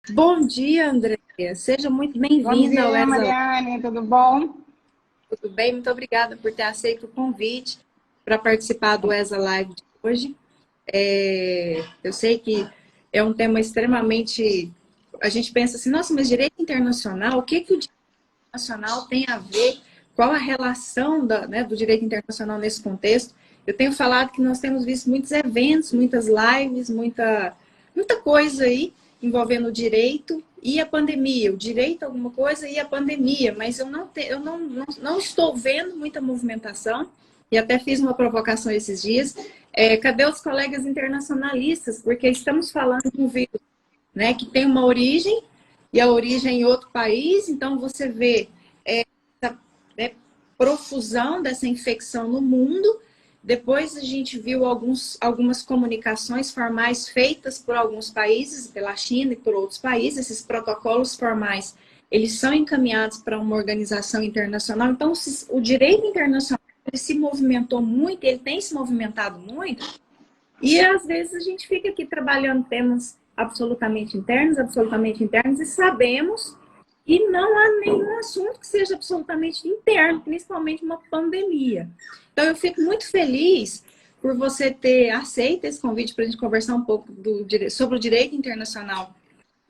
Bom dia, Andréia. Seja muito Bom bem-vinda ao dia, ESA Live. Mariane, tudo bom? Tudo bem? Muito obrigada por ter aceito o convite para participar do ESA Live de hoje. Eu sei que é um tema extremamente... A gente pensa assim, nossa, mas direito internacional, o que o direito internacional tem a ver? Qual a relação do direito internacional nesse contexto? Eu tenho falado que nós temos visto muitos eventos, muitas lives, muita coisa aí envolvendo o direito e a pandemia. O direito é alguma coisa e a pandemia, mas eu não estou vendo muita movimentação e até fiz uma provocação esses dias. Cadê os colegas internacionalistas? Porque estamos falando de um vírus, né, que tem uma origem e a origem em outro país, então você vê essa, profusão dessa infecção no mundo. Depois a gente viu algumas comunicações formais feitas por alguns países, pela China e por outros países. Esses protocolos formais, eles são encaminhados para uma organização internacional. Então, o direito internacional ele se movimentou muito, ele tem se movimentado muito, e às vezes a gente fica aqui trabalhando temas absolutamente internos, e sabemos que não há nenhum assunto que seja absolutamente interno, principalmente uma pandemia. Então eu fico muito feliz por você ter aceito esse convite para a gente conversar um pouco sobre o direito internacional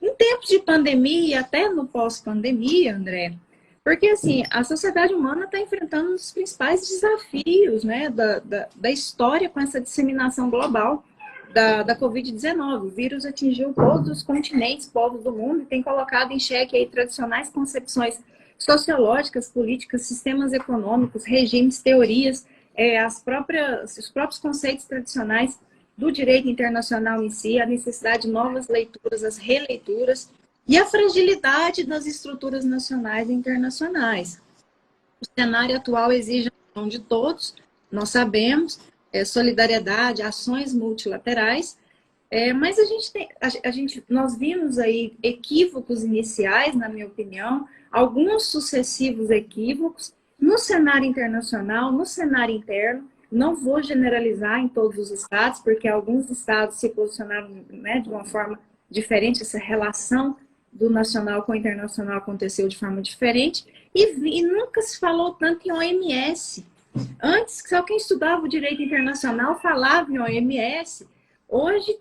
em tempos de pandemia e até no pós-pandemia, André. Porque, assim, a sociedade humana está enfrentando um dos principais desafios, né, da história com essa disseminação global da Covid-19. O vírus atingiu todos os continentes, povos do mundo, e tem colocado em xeque aí tradicionais concepções sociológicas, políticas, sistemas econômicos, regimes, teorias, os próprios conceitos tradicionais do direito internacional em si, a necessidade de novas leituras, as releituras, e a fragilidade das estruturas nacionais e internacionais. O cenário atual exige a ação de todos, nós sabemos, solidariedade, ações multilaterais, mas nós vimos aí equívocos iniciais, na minha opinião, alguns sucessivos equívocos no cenário internacional, no cenário interno. Não vou generalizar em todos os estados, porque alguns estados se posicionaram, né, de uma forma diferente, essa relação do nacional com o internacional aconteceu de forma diferente, e nunca se falou tanto em OMS. Antes, só quem estudava o direito internacional falava em OMS. Hoje,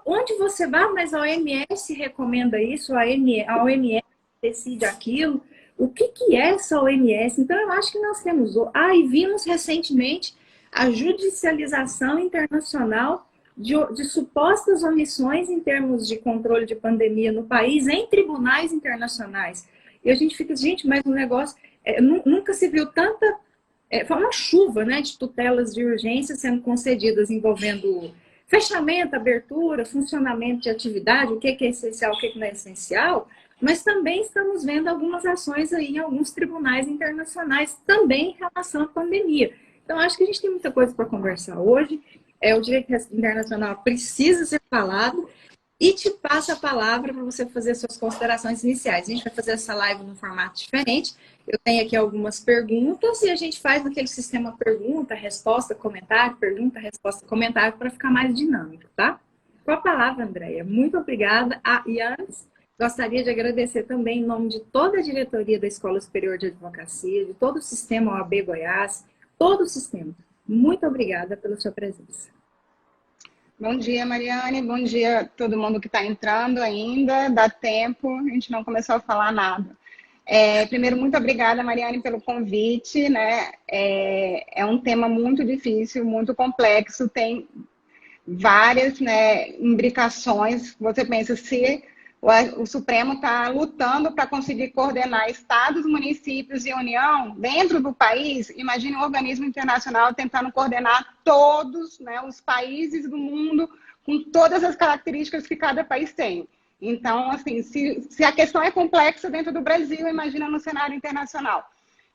onde você vai, mas a OMS recomenda isso, a OMS decide aquilo. O que é essa OMS? Então, eu acho que nós temos... e vimos recentemente a judicialização internacional de supostas omissões em termos de controle de pandemia no país em tribunais internacionais. E a gente fica, gente, mas o negócio... nunca se viu tanta... foi uma chuva, né, de tutelas de urgência sendo concedidas envolvendo fechamento, abertura, funcionamento de atividade, o que é essencial, o que não é essencial, mas também estamos vendo algumas ações aí em alguns tribunais internacionais também em relação à pandemia. Então, acho que a gente tem muita coisa para conversar hoje. O direito internacional precisa ser falado, e te passo a palavra para você fazer suas considerações iniciais. A gente vai fazer essa live num formato diferente. Eu tenho aqui algumas perguntas e a gente faz naquele sistema pergunta, resposta, comentário, pergunta, resposta, comentário, para ficar mais dinâmico, tá? Com a palavra, Andréia. Muito obrigada. E antes, gostaria de agradecer também em nome de toda a diretoria da Escola Superior de Advocacia, de todo o sistema OAB Goiás, todo o sistema. Muito obrigada pela sua presença. Bom dia, Mariane. Bom dia a todo mundo que está entrando ainda. Dá tempo, a gente não começou a falar nada. Primeiro, muito obrigada, Mariane, pelo convite, né? É um tema muito difícil, muito complexo, tem várias, né, imbricações. Você pensa, se o Supremo está lutando para conseguir coordenar estados, municípios e União dentro do país, imagine um organismo internacional tentando coordenar todos, né, os países do mundo com todas as características que cada país tem. Então, assim, se a questão é complexa dentro do Brasil, imagina no cenário internacional.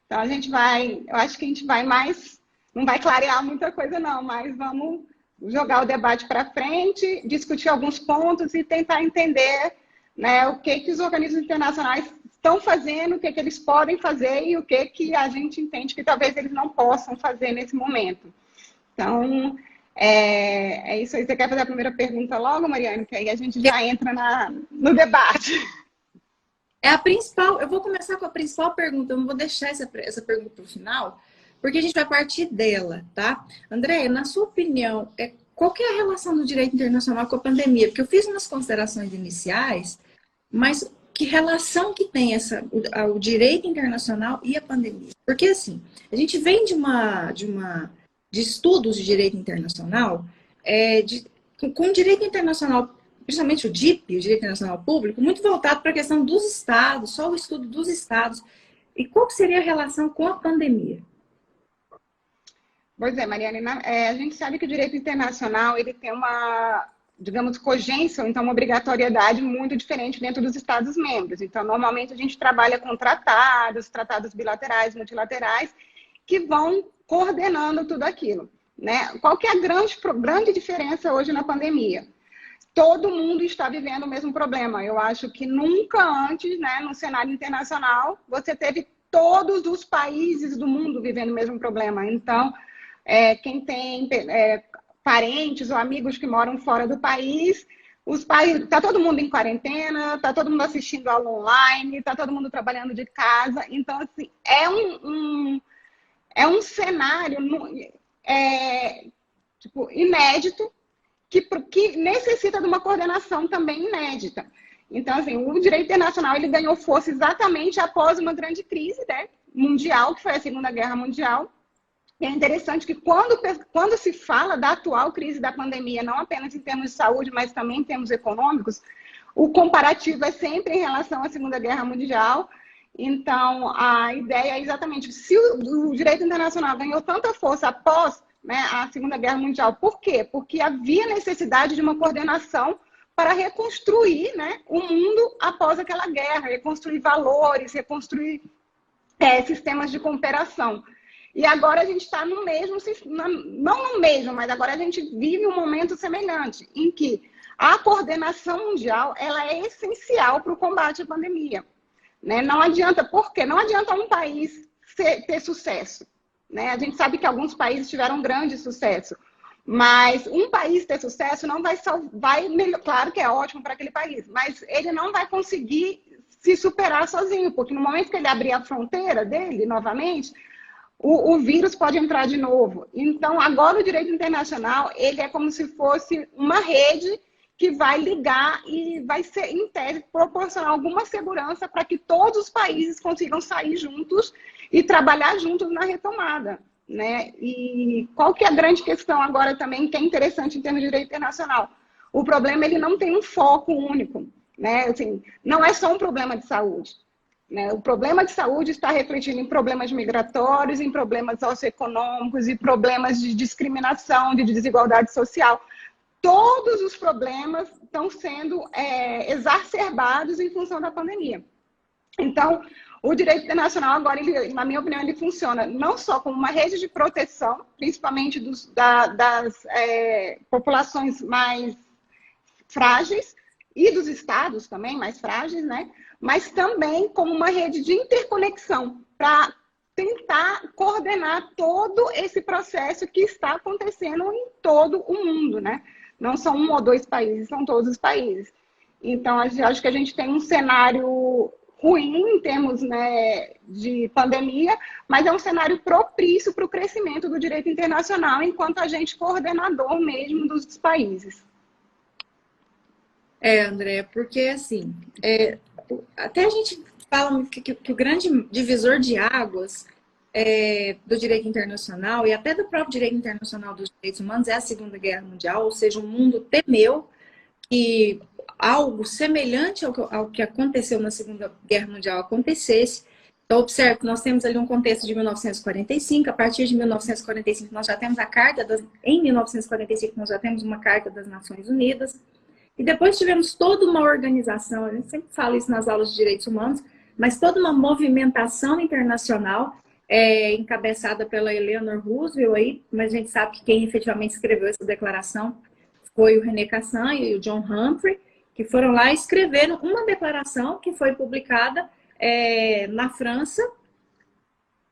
Então, eu acho que a gente vai mais, não vai clarear muita coisa não, mas vamos jogar o debate para frente, discutir alguns pontos e tentar entender, né, o que os organismos internacionais estão fazendo, o que eles podem fazer e o que a gente entende que talvez eles não possam fazer nesse momento. Então, É isso aí. Você quer fazer a primeira pergunta logo, Mariane? Que aí a gente já entra no debate. É a principal, eu vou começar com a principal pergunta, eu não vou deixar essa pergunta para o final, porque a gente vai partir dela, tá? Andréia, na sua opinião, qual que é a relação do direito internacional com a pandemia? Porque eu fiz umas considerações iniciais, mas que relação que tem o direito internacional e a pandemia? Porque, assim, a gente vem de estudos de direito internacional, com o direito internacional, principalmente o DIP, o Direito Internacional Público, muito voltado para a questão dos estados, só o estudo dos estados. E qual seria a relação com a pandemia? Pois é, Mariane, a gente sabe que o direito internacional ele tem uma, digamos, cogência, ou então uma obrigatoriedade muito diferente dentro dos Estados-membros. Então, normalmente a gente trabalha com tratados bilaterais, multilaterais, que vão coordenando tudo aquilo, né? Qual que é a grande diferença hoje na pandemia? Todo mundo está vivendo o mesmo problema. Eu acho que nunca antes, né, no cenário internacional, você teve todos os países do mundo vivendo o mesmo problema. Então, quem tem parentes ou amigos que moram fora do país, está todo mundo em quarentena, está todo mundo assistindo aula online, está todo mundo trabalhando de casa. Então, assim, é um cenário tipo, inédito, que necessita de uma coordenação também inédita. Então, assim, o direito internacional ele ganhou força exatamente após uma grande crise, né, mundial, que foi a Segunda Guerra Mundial. E é interessante que quando se fala da atual crise da pandemia, não apenas em termos de saúde, mas também em termos econômicos, o comparativo é sempre em relação à Segunda Guerra Mundial. Então, a ideia é exatamente, se o direito internacional ganhou tanta força após, né, a Segunda Guerra Mundial, por quê? Porque havia necessidade de uma coordenação para reconstruir, né, o mundo após aquela guerra, reconstruir valores, reconstruir sistemas de cooperação. E agora a gente está no mesmo, não no mesmo, mas agora a gente vive um momento semelhante, em que a coordenação mundial ela é essencial para o combate à pandemia. Né? Não adianta, por quê? Não adianta um país ter sucesso. Né? A gente sabe que alguns países tiveram grande sucesso, mas um país ter sucesso não vai melhor, claro que é ótimo para aquele país, mas ele não vai conseguir se superar sozinho, porque no momento que ele abrir a fronteira dele novamente, o vírus pode entrar de novo. Então, agora o direito internacional ele é como se fosse uma rede que vai ligar e vai ser, em tese, proporcionar alguma segurança para que todos os países consigam sair juntos e trabalhar juntos na retomada. Né? E qual que é a grande questão agora também, que é interessante em termos de direito internacional? O problema ele não tem um foco único. Né? Assim, não é só um problema de saúde. Né? O problema de saúde está refletindo em problemas migratórios, em problemas socioeconômicos e problemas de discriminação, de desigualdade social. Todos os problemas estão sendo exacerbados em função da pandemia. Então, o direito internacional agora, na minha opinião, ele funciona não só como uma rede de proteção, principalmente das populações mais frágeis e dos estados também mais frágeis, né? Mas também como uma rede de interconexão para tentar coordenar todo esse processo que está acontecendo em todo o mundo, né? Não são um ou dois países, são todos os países. Então, acho que a gente tem um cenário ruim em termos, né, de pandemia, mas é um cenário propício para o crescimento do direito internacional enquanto agente coordenador mesmo dos países. André, porque assim, até a gente fala que o grande divisor de águas do direito internacional e até do próprio direito internacional dos direitos humanos é a Segunda Guerra Mundial, ou seja, o mundo temeu que algo semelhante ao que aconteceu na Segunda Guerra Mundial acontecesse. Então, observe que nós temos ali um contexto de 1945, a partir de 1945 nós já temos em 1945 nós já temos uma Carta das Nações Unidas, e depois tivemos toda uma organização, a gente sempre fala isso nas aulas de direitos humanos, mas toda uma movimentação internacional encabeçada pela Eleanor Roosevelt, aí, mas a gente sabe que quem efetivamente escreveu essa declaração foi o René Cassin e o John Humphrey, que foram lá e escreveram uma declaração que foi publicada na França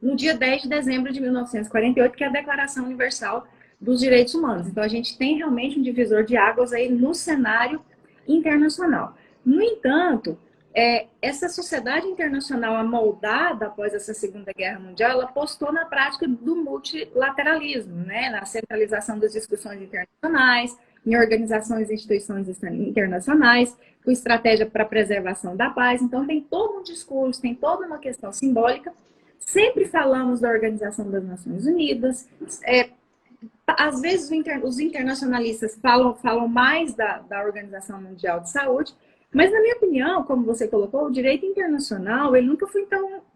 no dia 10 de dezembro de 1948, que é a Declaração Universal dos direitos humanos. Então, a gente tem realmente um divisor de águas aí no cenário internacional. No entanto, essa sociedade internacional amoldada após essa Segunda Guerra Mundial, ela apostou na prática do multilateralismo, né? Na centralização das discussões internacionais, em organizações e instituições internacionais, com estratégia para a preservação da paz. Então, tem todo um discurso, tem toda uma questão simbólica. Sempre falamos da Organização das Nações Unidas. Às vezes, os internacionalistas falam mais da Organização Mundial de Saúde, mas, na minha opinião, como você colocou, o direito internacional, ele nunca foi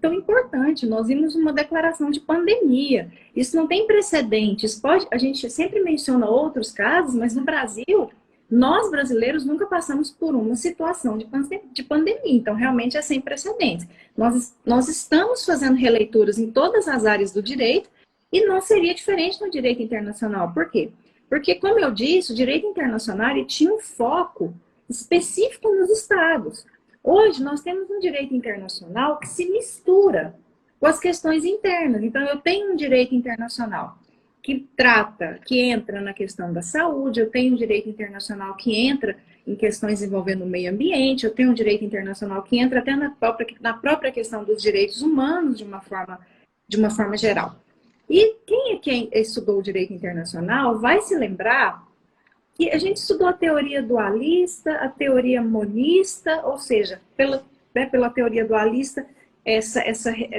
tão importante. Nós vimos uma declaração de pandemia. Isso não tem precedentes. A gente sempre menciona outros casos, mas no Brasil, nós brasileiros nunca passamos por uma situação de pandemia. Então, realmente é sem precedentes. Nós estamos fazendo releituras em todas as áreas do direito e não seria diferente no direito internacional. Por quê? Porque, como eu disse, o direito internacional ele tinha um foco específico nos estados. Hoje, nós temos um direito internacional que se mistura com as questões internas. Então, eu tenho um direito internacional que entra na questão da saúde, eu tenho um direito internacional que entra em questões envolvendo o meio ambiente, eu tenho um direito internacional que entra até na própria questão dos direitos humanos, de uma forma geral. E quem estudou o direito internacional vai se lembrar que a gente estudou a teoria dualista, a teoria monista, ou seja, pela teoria dualista,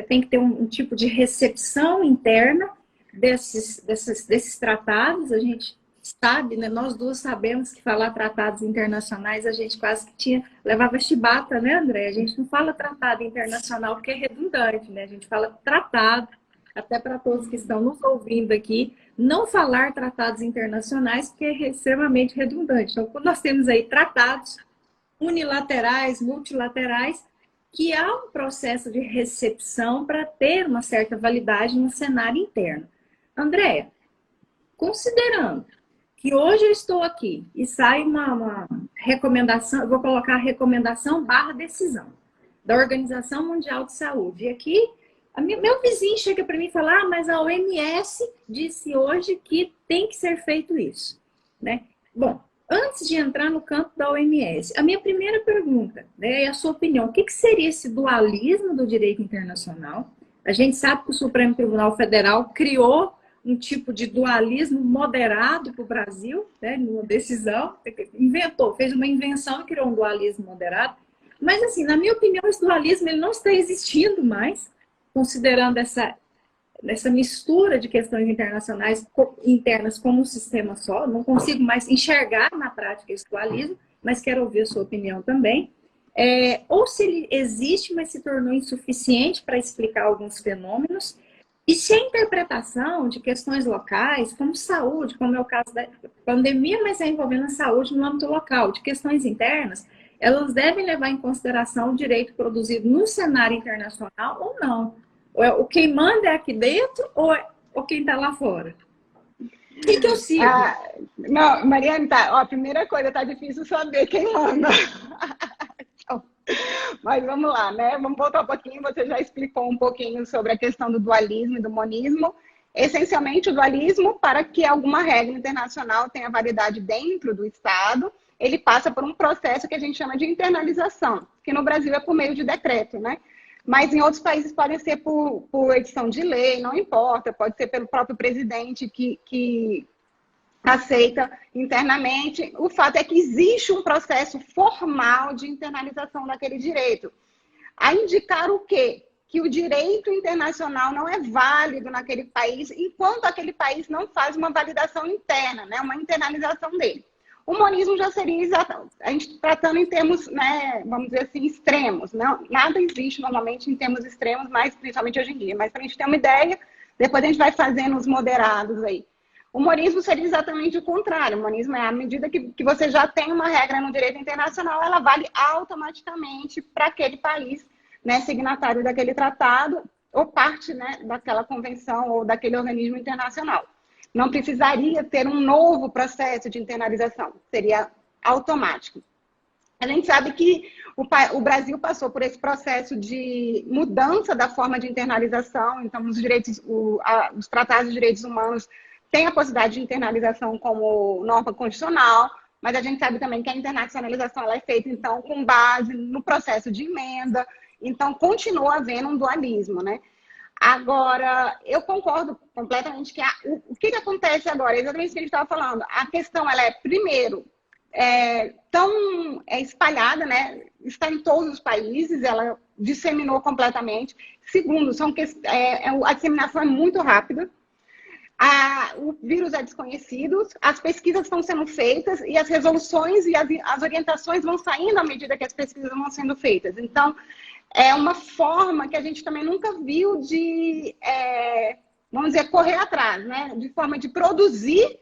tem que ter um tipo de recepção interna desses tratados. A gente sabe, né, nós duas sabemos que falar tratados internacionais, a gente quase que levava chibata, né, André? A gente não fala tratado internacional porque é redundante, né? A gente fala tratado, até para todos que estão nos ouvindo aqui, não falar tratados internacionais, porque é extremamente redundante. Então, quando nós temos aí tratados unilaterais, multilaterais, que há um processo de recepção para ter uma certa validade no cenário interno. Andréa, considerando que hoje eu estou aqui e sai uma recomendação, eu vou colocar a recomendação / decisão da Organização Mundial de Saúde, e aqui meu vizinho chega para mim e fala, mas a OMS disse hoje que tem que ser feito isso, né? Bom, antes de entrar no campo da OMS, a minha primeira pergunta, né, é a sua opinião. O que seria esse dualismo do direito internacional? A gente sabe que o Supremo Tribunal Federal criou um tipo de dualismo moderado para o Brasil, né, numa decisão, fez uma invenção e criou um dualismo moderado. Mas, assim, na minha opinião, esse dualismo ele não está existindo mais, considerando essa mistura de questões internacionais internas como um sistema só. Não consigo mais enxergar na prática esse dualismo, mas quero ouvir a sua opinião também. Ou se ele existe, mas se tornou insuficiente para explicar alguns fenômenos, e se a interpretação de questões locais, como saúde, como é o caso da pandemia, mas envolvendo a saúde no âmbito local, de questões internas, elas devem levar em consideração o direito produzido no cenário internacional ou não. O quem manda é aqui dentro ou quem está lá fora? O que eu sigo? Não, Mariane, tá. Ó, a primeira coisa, tá difícil saber quem manda. Então, mas vamos lá, né? Vamos voltar um pouquinho. Você já explicou um pouquinho sobre a questão do dualismo e do monismo. Essencialmente, o dualismo, para que alguma regra internacional tenha validade dentro do Estado, ele passa por um processo que a gente chama de internalização, que no Brasil é por meio de decreto, né? Mas em outros países pode ser por edição de lei, não importa, pode ser pelo próprio presidente que aceita internamente. O fato é que existe um processo formal de internalização daquele direito. A indicar o quê? Que o direito internacional não é válido naquele país, enquanto aquele país não faz uma validação interna, né? Uma internalização dele. O monismo já seria a gente tratando em termos, né, vamos dizer assim, extremos. Não, nada existe normalmente em termos extremos, mas principalmente hoje em dia. Mas para a gente ter uma ideia, depois a gente vai fazendo os moderados aí. O monismo seria exatamente o contrário. O monismo é à medida que você já tem uma regra no direito internacional, ela vale automaticamente para aquele país, né, signatário daquele tratado ou parte, né, daquela convenção ou daquele organismo internacional. Não precisaria ter um novo processo de internalização, seria automático. A gente sabe que o Brasil passou por esse processo de mudança da forma de internalização, então os tratados de direitos humanos tem a possibilidade de internalização como norma constitucional, mas a gente sabe também que a internacionalização ela é feita, então, com base no processo de emenda, então continua havendo um dualismo, né? Agora, eu concordo completamente que o que acontece agora, exatamente o que a gente estava falando, a questão ela é, primeiro, tão espalhada, né? Está em todos os países, ela disseminou completamente. Segundo, a disseminação é muito rápida, o vírus é desconhecido, as pesquisas estão sendo feitas e as resoluções e as orientações vão saindo à medida que as pesquisas vão sendo feitas. Então, é uma forma que a gente também nunca viu de, vamos dizer, correr atrás, né? De forma de produzir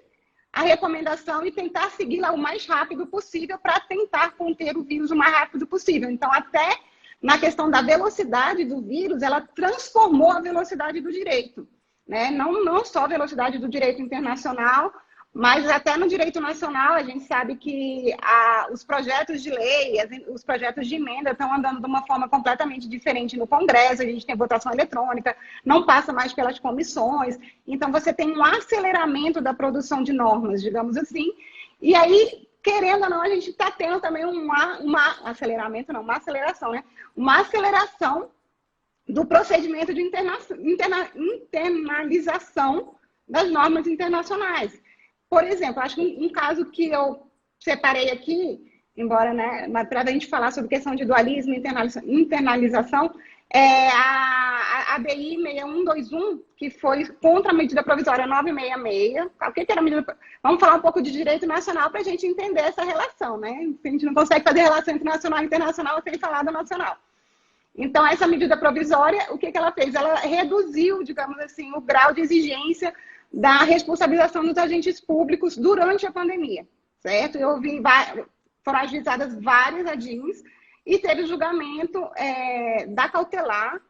a recomendação e tentar segui-la o mais rápido possível para tentar conter o vírus o mais rápido possível. Então, até na questão da velocidade do vírus, ela transformou a velocidade do direito, né? Não só a velocidade do direito internacional, mas até no direito nacional, a gente sabe que os projetos de lei, os projetos de emenda estão andando de uma forma completamente diferente no Congresso, a gente tem votação eletrônica, não passa mais pelas comissões, então você tem um aceleramento da produção de normas, digamos assim, e aí, querendo ou não, a gente está tendo também uma aceleração, né? Uma aceleração do procedimento de internalização das normas internacionais. Por exemplo, acho que um caso que eu separei aqui, embora, né, para a gente falar sobre questão de dualismo e internalização, é a ABI 6121, que foi contra a medida provisória 966. O que era a medida? Vamos falar um pouco de direito nacional para a gente entender essa relação, né? A gente não consegue fazer relação entre nacional e internacional sem falar do nacional. Então, essa medida provisória, o que ela fez? Ela reduziu, digamos assim, o grau de exigência da responsabilização dos agentes públicos durante a pandemia, certo? Foram ajuizadas várias ADIs e teve o julgamento da cautelar.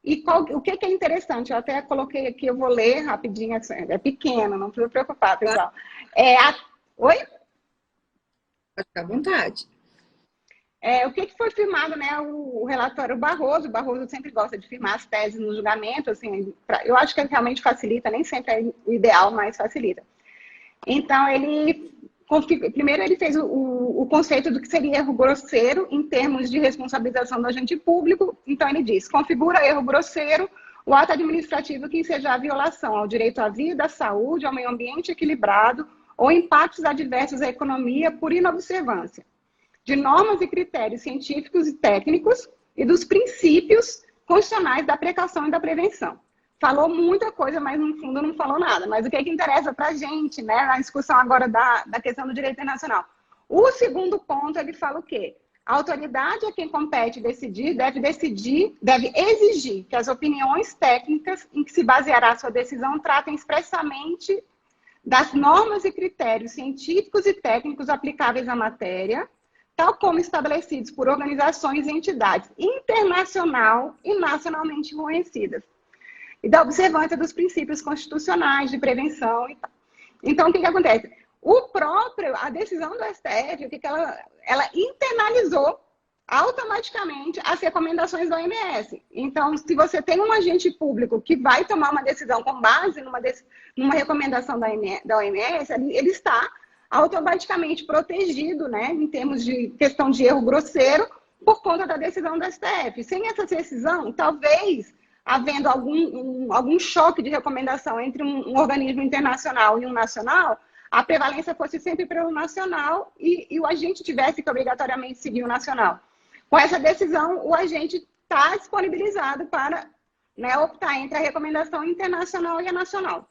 E o que é interessante, eu até coloquei aqui, eu vou ler rapidinho, é pequeno, não precisa preocupar, pessoal. Oi? Pode ficar à vontade. O que foi firmado, né? O relatório Barroso. O Barroso sempre gosta de firmar as teses no julgamento, assim, eu acho que realmente facilita, nem sempre é o ideal, mas facilita. Então, primeiro ele fez o conceito do que seria erro grosseiro em termos de responsabilização do agente público. Então, ele diz, configura erro grosseiro o ato administrativo que ensejar a violação ao direito à vida, à saúde, ao meio ambiente equilibrado ou impactos adversos à economia por inobservância de normas e critérios científicos e técnicos e dos princípios constitucionais da precaução e da prevenção. Falou muita coisa, mas no fundo não falou nada. Mas o que interessa para a gente, né, na discussão agora da questão do direito internacional? O segundo ponto, ele fala o quê? A autoridade a quem compete decidir deve exigir que as opiniões técnicas em que se baseará a sua decisão tratem expressamente das normas e critérios científicos e técnicos aplicáveis à matéria, tal como estabelecidos por organizações e entidades internacional e nacionalmente reconhecidas, e da observância dos princípios constitucionais de prevenção e tal. Então, o que acontece? A decisão do STF, ela internalizou automaticamente as recomendações da OMS. Então, se você tem um agente público que vai tomar uma decisão com base numa recomendação da OMS, ele está automaticamente protegido, né, em termos de questão de erro grosseiro, por conta da decisão do STF. Sem essa decisão, talvez, havendo algum choque de recomendação entre um organismo internacional e um nacional, a prevalência fosse sempre pelo nacional e o agente tivesse que obrigatoriamente seguir o nacional. Com essa decisão, o agente está disponibilizado para, né, optar entre a recomendação internacional e a nacional.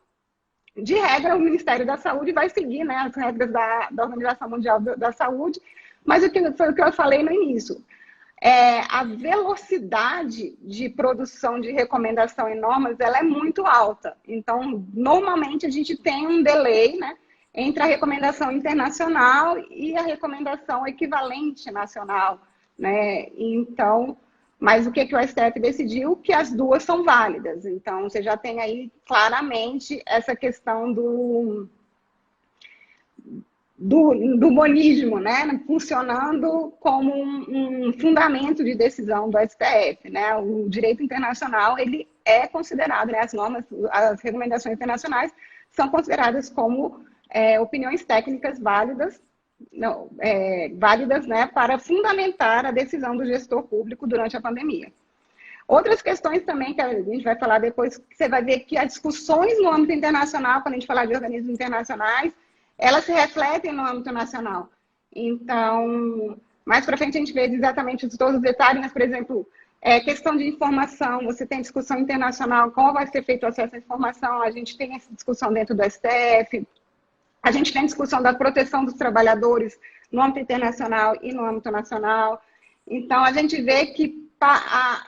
De regra, o Ministério da Saúde vai seguir, né, as regras da Organização Mundial da Saúde, mas foi o que eu falei no início. A velocidade de produção de recomendação e normas ela é muito alta. Então, normalmente, a gente tem um delay, né, entre a recomendação internacional e a recomendação equivalente nacional, né? Então, mas o que o STF decidiu? Que as duas são válidas. Então, você já tem aí claramente essa questão do monismo, né? Funcionando como um fundamento de decisão do STF, né? O direito internacional, ele é considerado, né? As normas, as recomendações internacionais são consideradas como opiniões técnicas válidas, válidas, né, para fundamentar a decisão do gestor público durante a pandemia. Outras questões também que a gente vai falar depois, que você vai ver que as discussões no âmbito internacional, quando a gente falar de organismos internacionais, elas se refletem no âmbito nacional. Então, mais para frente a gente vê exatamente todos os detalhes, mas, por exemplo, questão de informação, você tem discussão internacional, como vai ser feito o acesso à informação, a gente tem essa discussão dentro do STF, a gente tem discussão da proteção dos trabalhadores no âmbito internacional e no âmbito nacional. Então, a gente vê que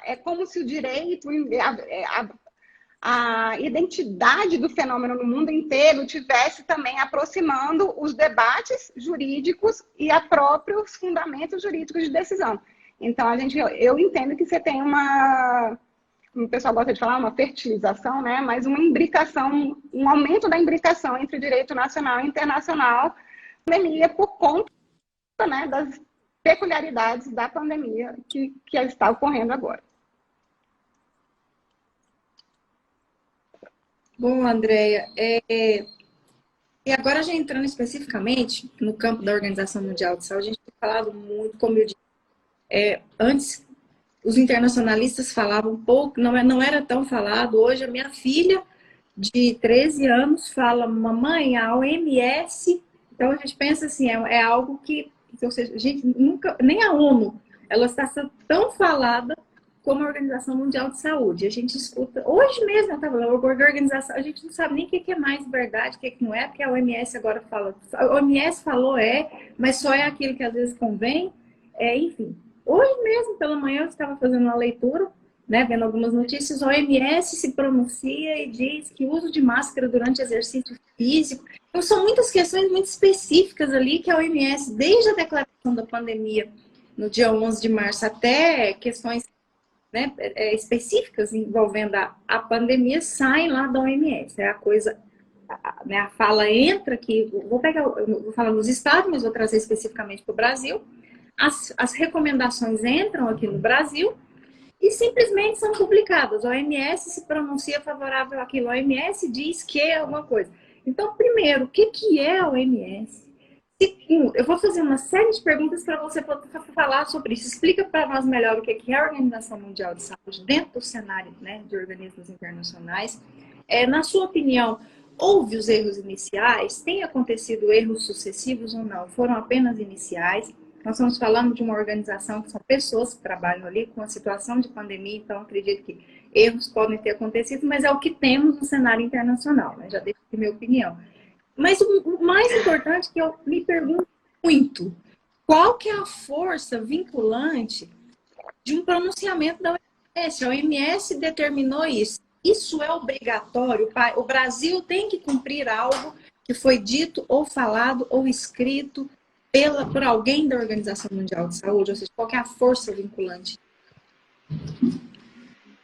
é como se o direito, a identidade do fenômeno no mundo inteiro tivesse também aproximando os debates jurídicos e a próprios fundamentos jurídicos de decisão. Então, eu entendo que você tem como o pessoal gosta de falar, uma fertilização, né? Mas uma imbricação, um aumento da imbricação entre o direito nacional e internacional, pandemia por conta, né, das peculiaridades da pandemia que está ocorrendo agora. Bom, Andréia, e agora já entrando especificamente no campo da Organização Mundial de Saúde, a gente tem falado muito, como eu disse, antes os internacionalistas falavam um pouco, não era tão falado. Hoje a minha filha de 13 anos fala, mamãe, a OMS, então a gente pensa assim, é algo que, ou seja, a gente nunca, nem a ONU, ela está tão falada como a Organização Mundial de Saúde. A gente escuta, hoje mesmo eu estava lá, a organização, a gente não sabe nem o que é mais verdade, o que não é, porque a OMS agora fala, a OMS falou mas só é aquilo que às vezes convém, enfim. Hoje mesmo, pela manhã, eu estava fazendo uma leitura, né, vendo algumas notícias, a OMS se pronuncia e diz que o uso de máscara durante exercício físico. Então, são muitas questões muito específicas ali que a OMS, desde a declaração da pandemia, no dia 11 de março, até questões, né, específicas envolvendo a pandemia, saem lá da OMS. É a coisa, né, a fala entra aqui, vou falar nos estados, mas vou trazer especificamente para o Brasil. As recomendações entram aqui no Brasil e simplesmente são publicadas. A OMS se pronuncia favorável àquilo, a OMS diz que é alguma coisa. Então, primeiro, o que é a OMS? Eu vou fazer uma série de perguntas para você falar sobre isso. Explica para nós melhor o que é a Organização Mundial de Saúde dentro do cenário, né, de organismos internacionais. Na sua opinião, houve os erros iniciais? Tem acontecido erros sucessivos ou não? Foram apenas iniciais? Nós estamos falando de uma organização que são pessoas que trabalham ali com a situação de pandemia, então acredito que erros podem ter acontecido, mas é o que temos no cenário internacional, né? Já deixo aqui minha opinião. Mas o mais importante que eu me pergunto muito, qual que é a força vinculante de um pronunciamento da OMS? A OMS determinou isso. Isso é obrigatório? O Brasil tem que cumprir algo que foi dito ou falado ou escrito por alguém da Organização Mundial de Saúde, ou seja, qual que é a força vinculante?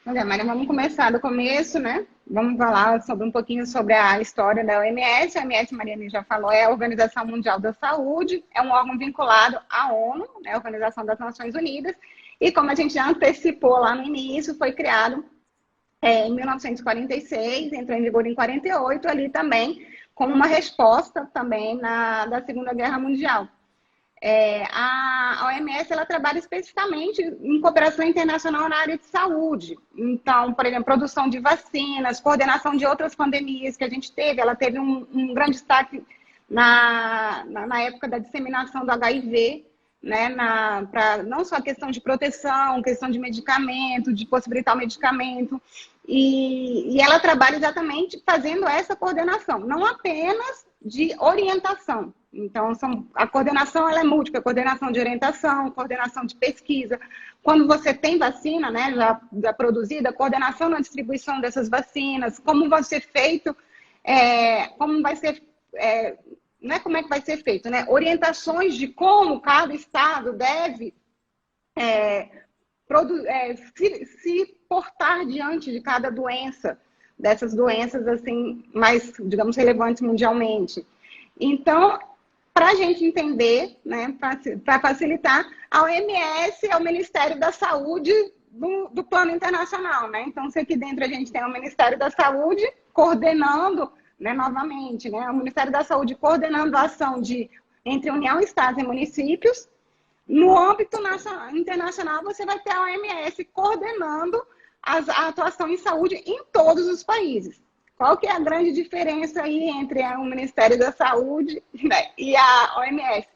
Olha, Maria, vamos começar do começo, né? Vamos falar um pouquinho sobre a história da OMS. A OMS, Mariane já falou, é a Organização Mundial da Saúde, é um órgão vinculado à ONU, né, a Organização das Nações Unidas, e como a gente já antecipou lá no início, foi criado em 1946, entrou em vigor em 48, ali também, como uma resposta também da Segunda Guerra Mundial. A OMS ela trabalha especificamente em cooperação internacional na área de saúde. Então, por exemplo, produção de vacinas, coordenação de outras pandemias que a gente teve. Ela teve um grande destaque na época da disseminação do HIV, né, para não só a questão de proteção, questão de medicamento, de possibilitar o medicamento. E ela trabalha exatamente fazendo essa coordenação, não apenas de orientação. Então, a coordenação ela é múltipla, a coordenação de orientação, coordenação de pesquisa. Quando você tem vacina, né, já produzida, a coordenação na distribuição dessas vacinas, como vai ser feito, como vai ser, não é como é que vai ser feito, né? Orientações de como cada estado deve se portar diante de cada doença, dessas doenças assim mais, digamos, relevantes mundialmente. Então, para a gente entender, né, para facilitar, a OMS é o Ministério da Saúde do plano internacional, né? Então, se aqui dentro a gente tem o Ministério da Saúde coordenando, né, novamente, né, o Ministério da Saúde coordenando a ação entre União, Estados e municípios. No âmbito internacional, você vai ter a OMS coordenando a atuação em saúde em todos os países. Qual que é a grande diferença aí entre o Ministério da Saúde, né, e a OMS?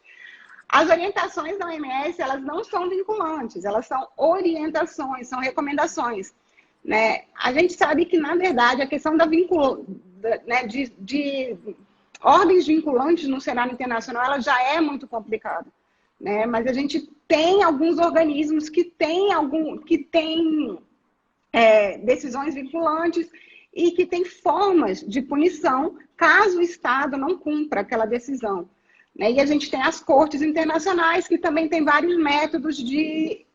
As orientações da OMS, elas não são vinculantes, elas são orientações, são recomendações. Né? A gente sabe que, na verdade, a questão né, de ordens vinculantes no cenário internacional, ela já é muito complicada. Né? Mas a gente tem alguns organismos que têm decisões vinculantes e que têm formas de punição caso o Estado não cumpra aquela decisão. Né? E a gente tem as cortes internacionais, que também têm vários métodos de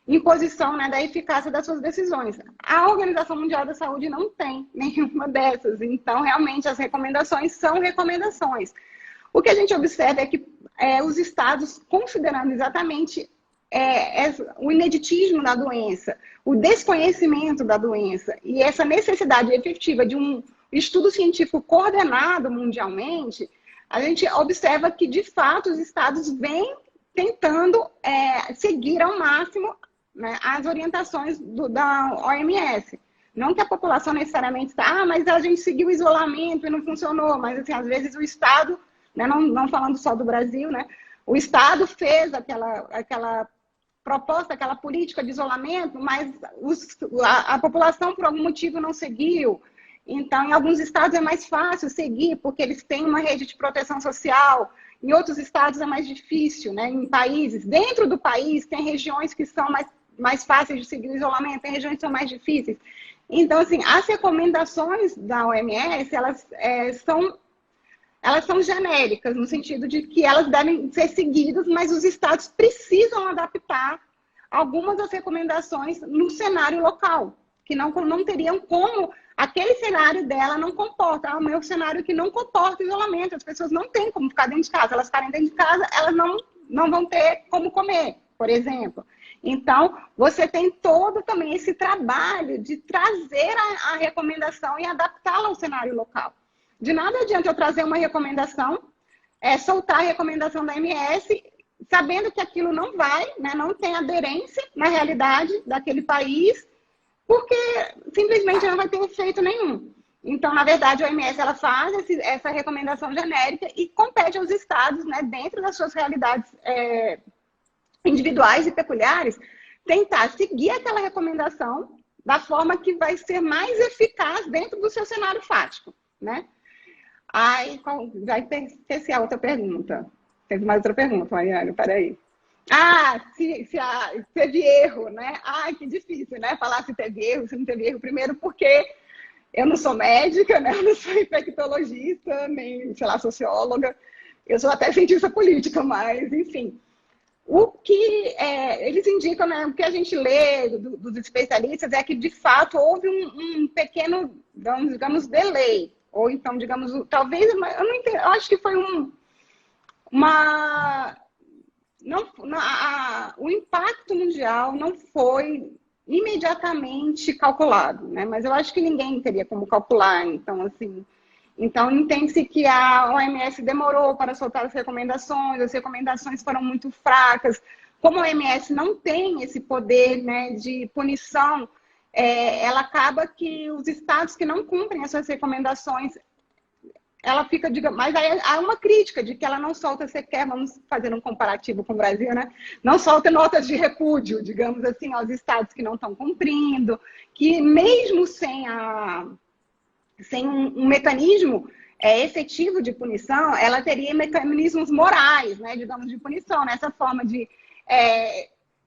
imposição, né, da eficácia das suas decisões. A Organização Mundial da Saúde não tem nenhuma dessas. Então, realmente, as recomendações são recomendações. O que a gente observa é que os estados, considerando exatamente o ineditismo da doença, o desconhecimento da doença e essa necessidade efetiva de um estudo científico coordenado mundialmente, a gente observa que, de fato, os estados vêm tentando seguir ao máximo, né, as orientações da OMS. Não que a população necessariamente está, mas a gente seguiu o isolamento e não funcionou, mas assim, às vezes o Estado, né, não falando só do Brasil, né, o Estado fez aquela proposta, aquela política de isolamento, mas a população por algum motivo não seguiu. Então, em alguns estados é mais fácil seguir, porque eles têm uma rede de proteção social. Em outros estados é mais difícil, né? Em países, dentro do país, tem regiões que são mais fáceis de seguir o isolamento, tem regiões que são mais difíceis. Então, assim, as recomendações da OMS, elas são genéricas, no sentido de que elas devem ser seguidas, mas os estados precisam adaptar algumas das recomendações no cenário local, que não teriam como... Aquele cenário dela não comporta, o meu cenário que não comporta isolamento, as pessoas não têm como ficar dentro de casa, elas ficarem dentro de casa, elas não vão ter como comer, por exemplo. Então, você tem todo também esse trabalho de trazer a recomendação e adaptá-la ao cenário local. De nada adianta eu trazer uma recomendação, soltar a recomendação da MS, sabendo que aquilo não vai, né, não tem aderência na realidade daquele país, porque simplesmente não vai ter efeito nenhum. Então, na verdade, a OMS ela faz essa recomendação genérica e compete aos estados, né, dentro das suas realidades individuais e peculiares, tentar seguir aquela recomendação da forma que vai ser mais eficaz dentro do seu cenário fático. Né? Aí, já esqueci a outra pergunta. Teve mais outra pergunta, Mariana, peraí. Se teve erro, né? Que difícil, né? Falar se teve erro, se não teve erro. Primeiro porque eu não sou médica, né? Eu não sou infectologista, nem, sei lá, socióloga. Eu sou até cientista política, mas, enfim. O que eles indicam, né? O que a gente lê dos especialistas é que, de fato, houve um pequeno, digamos, delay. Ou então, digamos, talvez, eu não entendo, eu acho que foi o impacto mundial não foi imediatamente calculado, né? Mas eu acho que ninguém teria como calcular. Então, assim, entende-se que a OMS demorou para soltar as recomendações foram muito fracas. Como a OMS não tem esse poder, né, de punição, ela acaba que os estados que não cumprem essas recomendações, ela fica, mas aí há uma crítica de que ela não solta sequer, vamos fazer um comparativo com o Brasil, né? Não solta notas de repúdio, digamos assim, aos estados que não estão cumprindo, que mesmo sem um mecanismo efetivo de punição, ela teria mecanismos morais, né, digamos, de punição, nessa forma de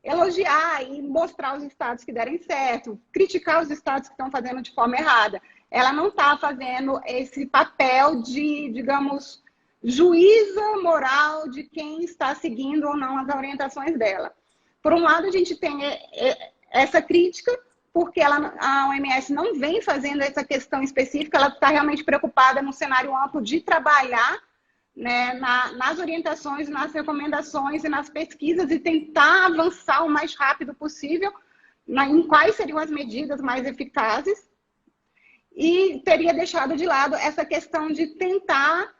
elogiar e mostrar os estados que derem certo, criticar os estados que estão fazendo de forma errada. Ela não está fazendo esse papel de, digamos, juíza moral de quem está seguindo ou não as orientações dela. Por um lado, a gente tem essa crítica, porque a OMS não vem fazendo essa questão específica, ela está realmente preocupada no cenário amplo de trabalhar, né, nas orientações, nas recomendações e nas pesquisas e tentar avançar o mais rápido possível em quais seriam as medidas mais eficazes. e teria deixado de lado essa questão de tentar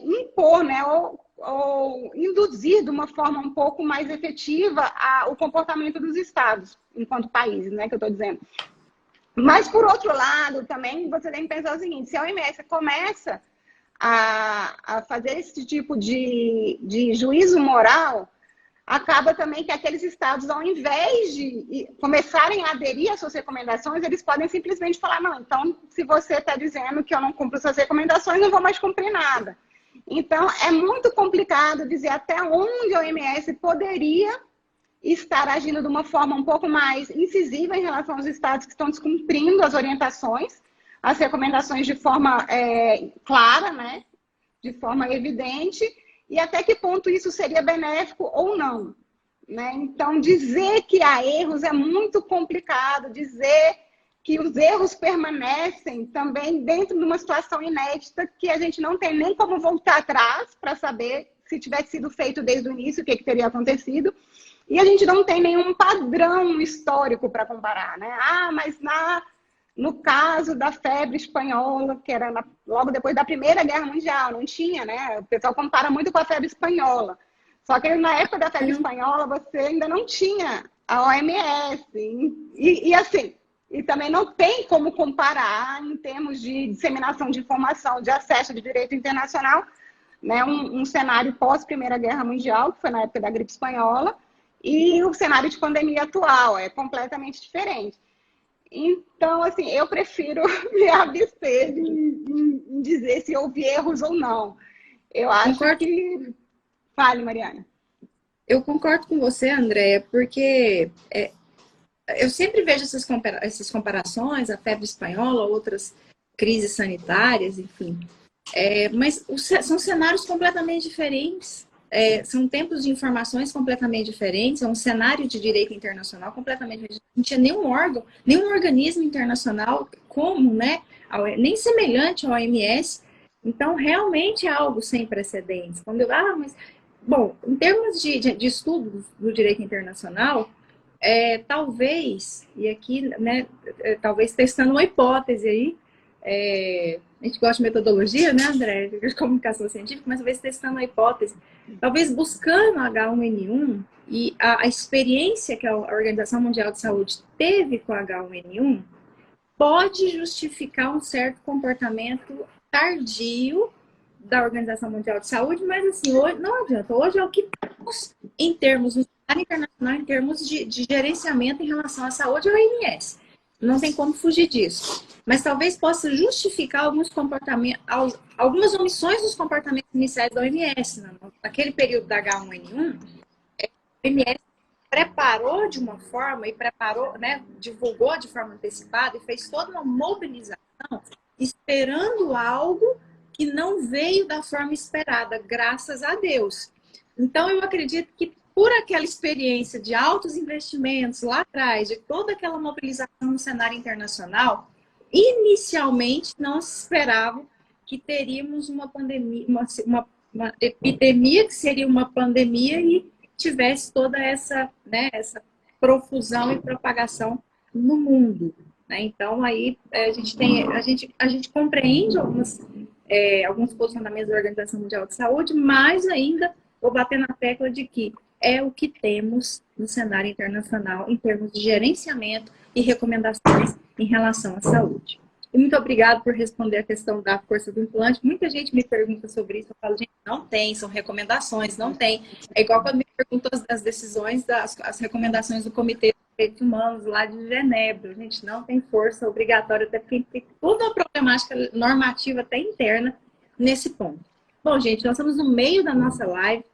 impor, né, ou induzir de uma forma um pouco mais efetiva o comportamento dos estados, enquanto países, né, que eu estou dizendo. Mas, por outro lado, também você tem que pensar o seguinte, se a OMS começa a fazer esse tipo de juízo moral, acaba também que aqueles estados, ao invés de começarem a aderir às suas recomendações, eles podem simplesmente falar, não, então, se você está dizendo que eu não cumpro suas recomendações, não vou mais cumprir nada. Então, é muito complicado dizer até onde a OMS poderia estar agindo de uma forma um pouco mais incisiva em relação aos estados que estão descumprindo as orientações, as recomendações de forma clara, né, de forma evidente, e até que ponto isso seria benéfico ou não. Né? Então, dizer que há erros é muito complicado, dizer que os erros permanecem também dentro de uma situação inédita que a gente não tem nem como voltar atrás para saber se tivesse sido feito desde o início, o que teria acontecido, e a gente não tem nenhum padrão histórico para comparar. Né? Mas no caso da febre espanhola, que era logo depois da Primeira Guerra Mundial, não tinha, né? O pessoal compara muito com a febre espanhola. Só que na época da febre espanhola, você ainda não tinha a OMS. E assim, e também não tem como comparar em termos de disseminação de informação, de acesso de direito internacional, né? Um cenário pós-Primeira Guerra Mundial, que foi na época da gripe espanhola, e o cenário de pandemia atual é completamente diferente. Então, assim, eu prefiro me abster de dizer se houve erros ou não. Eu acho que... Fale, Mariana. Eu concordo com você, Andréia, porque eu sempre vejo essas comparações, a febre espanhola, outras crises sanitárias, enfim. Mas são cenários completamente diferentes. São tempos de informações completamente diferentes, é um cenário de direito internacional completamente diferente. Não tinha nenhum órgão, nenhum organismo internacional como, né, nem semelhante ao OMS. Então, realmente é algo sem precedentes. Quando mas... Bom, em termos de estudo do direito internacional, talvez, e aqui, né, talvez testando uma hipótese aí, a gente gosta de metodologia, né, André, de comunicação científica, mas talvez testando uma hipótese, talvez buscando H1N1 e a experiência que a Organização Mundial de Saúde teve com H1N1 pode justificar um certo comportamento tardio da Organização Mundial de Saúde, mas assim, hoje não adianta, hoje é o que temos em termos no cenário internacional, em termos de gerenciamento em relação à saúde, é o OMS. Não tem como fugir disso. Mas talvez possa justificar alguns comportamentos, algumas omissões dos comportamentos iniciais da OMS. Naquele período da H1N1, a OMS preparou de uma forma e preparou, né, divulgou de forma antecipada e fez toda uma mobilização esperando algo que não veio da forma esperada, graças a Deus. Então, eu acredito que por aquela experiência de altos investimentos lá atrás, de toda aquela mobilização no cenário internacional, inicialmente não se esperava que teríamos uma pandemia, uma epidemia que seria uma pandemia e tivesse toda essa, né, essa profusão e propagação no mundo. Né? Então, aí a gente compreende alguns posicionamentos da Organização Mundial de Saúde, mas ainda vou bater na tecla de que é o que temos no cenário internacional em termos de gerenciamento e recomendações em relação à saúde. E muito obrigado por responder a questão da força do implante. Muita gente me pergunta sobre isso, eu falo, gente, não tem, são recomendações, não tem. É igual quando me perguntam as decisões, as recomendações do Comitê de Direitos Humanos lá de Genebra. A gente não tem força obrigatória, até porque tem toda uma problemática normativa até interna nesse ponto. Bom, gente, nós estamos no meio da nossa live.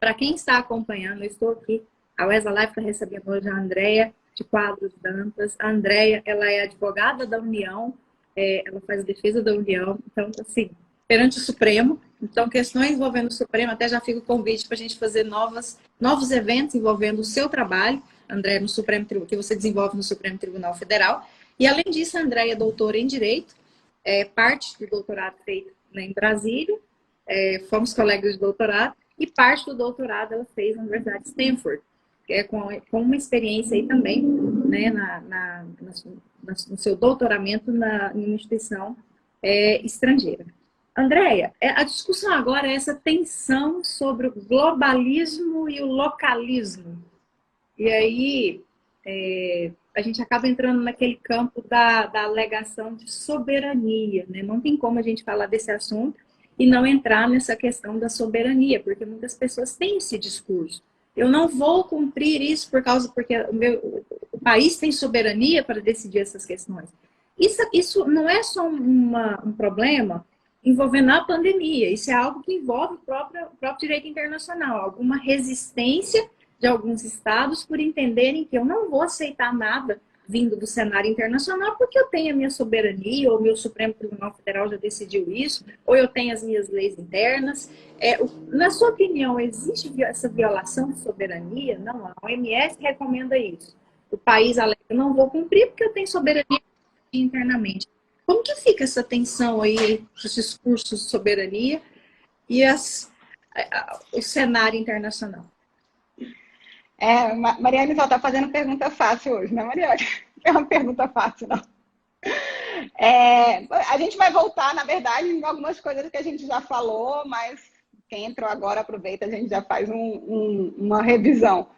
Para quem está acompanhando, eu estou aqui. A Wesley Live está recebendo hoje a Andréia de Quadros Dantas. A Andréia, ela é advogada da União, ela faz a defesa da União, então, assim, perante o Supremo. Então, questões envolvendo o Supremo, até já fica o convite para a gente fazer novos eventos envolvendo o seu trabalho, Andréia, no Supremo Tribunal, que você desenvolve no Supremo Tribunal Federal. E, além disso, a Andréia é doutora em Direito, parte do doutorado feito, né, em Brasília, fomos colegas de doutorado, e parte do doutorado ela fez na Universidade de Stanford. com uma experiência aí também, né, no seu doutoramento em uma instituição estrangeira. Andréia, a discussão agora é essa tensão sobre o globalismo e o localismo. E aí a gente acaba entrando naquele campo da alegação de soberania, né? Não tem como a gente falar desse assunto e não entrar nessa questão da soberania, porque muitas pessoas têm esse discurso. Eu não vou cumprir isso porque o país tem soberania para decidir essas questões. Isso não é só um problema envolvendo a pandemia, isso é algo que envolve o próprio direito internacional, alguma resistência de alguns estados por entenderem que eu não vou aceitar nada vindo do cenário internacional porque eu tenho a minha soberania, ou o meu Supremo Tribunal Federal já decidiu isso, ou eu tenho as minhas leis internas. Na sua opinião, existe essa violação de soberania? Não, a OMS recomenda isso. O país alega, eu não vou cumprir porque eu tenho soberania internamente. Como que fica essa tensão aí dos discursos de soberania e o cenário internacional? Mariane só está fazendo pergunta fácil hoje, né, Mariane? É uma pergunta fácil, não. A gente vai voltar, na verdade, em algumas coisas que a gente já falou, mas quem entrou agora, aproveita, a gente já faz uma revisão.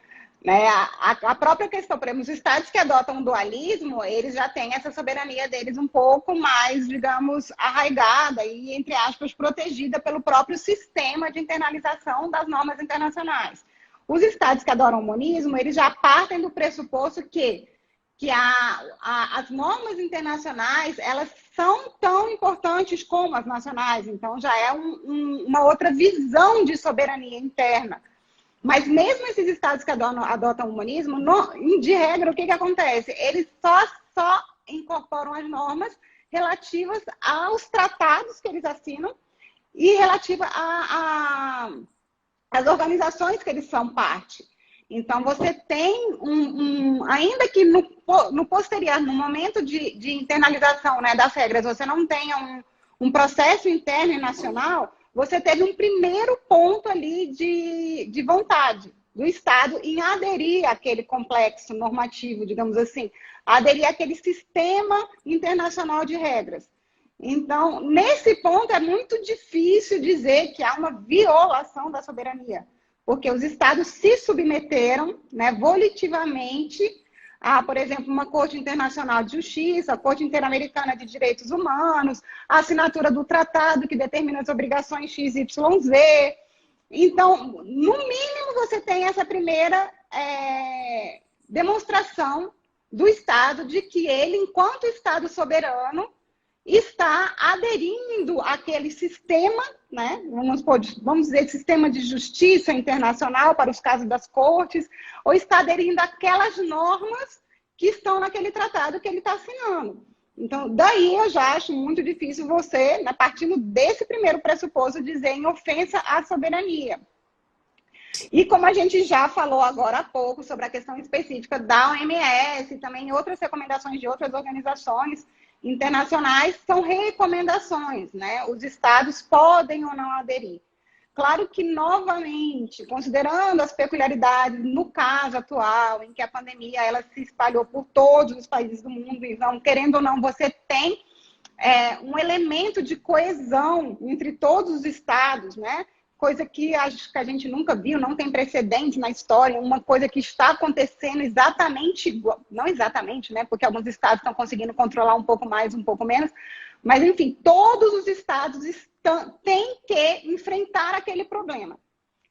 Né? A própria questão, por exemplo, os estados que adotam o dualismo, eles já têm essa soberania deles um pouco mais, digamos, arraigada e, entre aspas, protegida pelo próprio sistema de internalização das normas internacionais. Os estados que adoram o monismo, eles já partem do pressuposto que as normas internacionais, elas são tão importantes como as nacionais, então já é uma outra visão de soberania interna. Mas mesmo esses estados que adotam o monismo, de regra, o que acontece? Eles só incorporam as normas relativas aos tratados que eles assinam e relativa às organizações que eles são parte. Então, você tem ainda que no posterior, no momento de internalização, né, das regras, você não tenha um processo interno e nacional, você teve um primeiro ponto ali de vontade do Estado em aderir àquele complexo normativo, digamos assim, aderir àquele sistema internacional de regras. Então, nesse ponto, é muito difícil dizer que há uma violação da soberania, porque os Estados se submeteram, né, volitivamente a, por exemplo, uma Corte Internacional de Justiça, a Corte Interamericana de Direitos Humanos, a assinatura do tratado que determina as obrigações XYZ. Então, no mínimo, você tem essa primeira demonstração do Estado de que ele, enquanto Estado soberano, está aderindo àquele sistema, né? Vamos dizer, sistema de justiça internacional para os casos das cortes, ou está aderindo àquelas normas que estão naquele tratado que ele está assinando. Então, daí eu já acho muito difícil você, né, partindo desse primeiro pressuposto, dizer em ofensa à soberania. E como a gente já falou agora há pouco sobre a questão específica da OMS, e também outras recomendações de outras organizações internacionais, são recomendações, né? Os estados podem ou não aderir. Claro que, novamente, considerando as peculiaridades no caso atual, em que a pandemia ela se espalhou por todos os países do mundo, então, querendo ou não, você tem um elemento de coesão entre todos os estados, né? Coisa que acho que a gente nunca viu, não tem precedente na história, uma coisa que está acontecendo exatamente igual, não exatamente, né? Porque alguns estados estão conseguindo controlar um pouco mais, um pouco menos, mas, enfim, todos os estados têm que enfrentar aquele problema.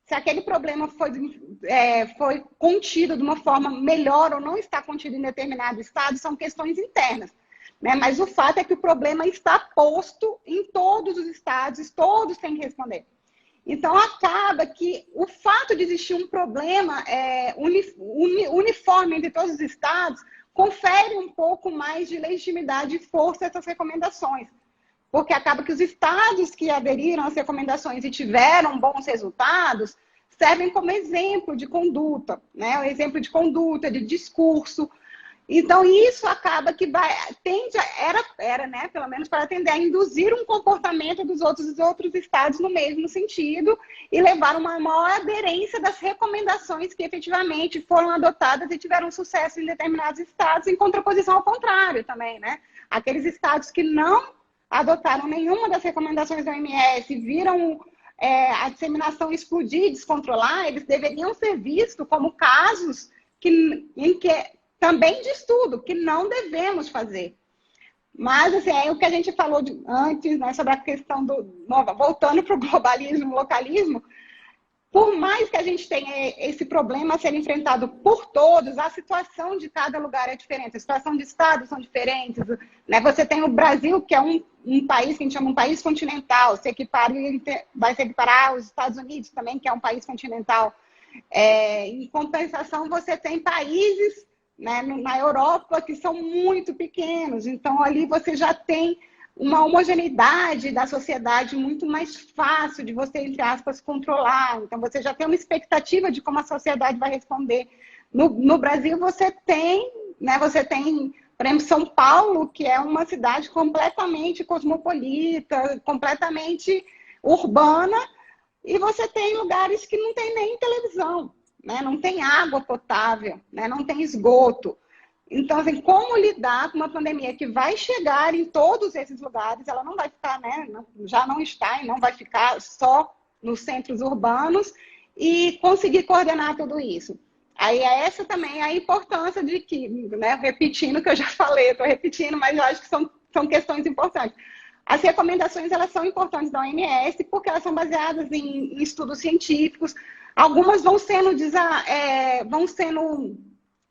Se aquele problema foi contido de uma forma melhor ou não está contido em determinado estado, são questões internas, né? Mas o fato é que o problema está posto em todos os estados, todos têm que responder. Então, acaba que o fato de existir um problema uniforme entre todos os estados confere um pouco mais de legitimidade e força a essas recomendações. Porque acaba que os estados que aderiram às recomendações e tiveram bons resultados servem como exemplo de conduta, né? O exemplo de conduta, de discurso. Então, isso acaba que era, né, pelo menos para tender a induzir um comportamento dos outros estados no mesmo sentido e levar uma maior aderência das recomendações que efetivamente foram adotadas e tiveram sucesso em determinados estados, em contraposição ao contrário também, né? Aqueles estados que não adotaram nenhuma das recomendações da OMS, viram a disseminação explodir e descontrolar, eles deveriam ser vistos como casos em que também de estudo, que não devemos fazer. Mas, assim, é o que a gente falou antes, né, sobre a questão voltando para o globalismo, localismo, por mais que a gente tenha esse problema a ser enfrentado por todos, a situação de cada lugar é diferente, a situação de estados são diferentes, né? Você tem o Brasil, que é um país que a gente chama um país continental, vai se equiparar aos Estados Unidos também, que é um país continental. Em compensação, você tem países, né, na Europa que são muito pequenos, então ali você já tem uma homogeneidade da sociedade muito mais fácil de você, entre aspas, controlar. Então, você já tem uma expectativa de como a sociedade vai responder. No Brasil, você tem, por exemplo, São Paulo, que é uma cidade completamente cosmopolita, completamente urbana, e você tem lugares que não tem nem televisão, né? Não tem água potável, né? Não tem esgoto. Então, assim, como lidar com uma pandemia que vai chegar em todos esses lugares, ela não vai ficar, né? Já não está e não vai ficar só nos centros urbanos, e conseguir coordenar tudo isso. Aí essa também é a importância de que, né, repetindo o que eu já falei, estou repetindo, mas eu acho que são questões importantes. As recomendações, elas são importantes da OMS porque elas são baseadas em estudos científicos. Algumas vão sendo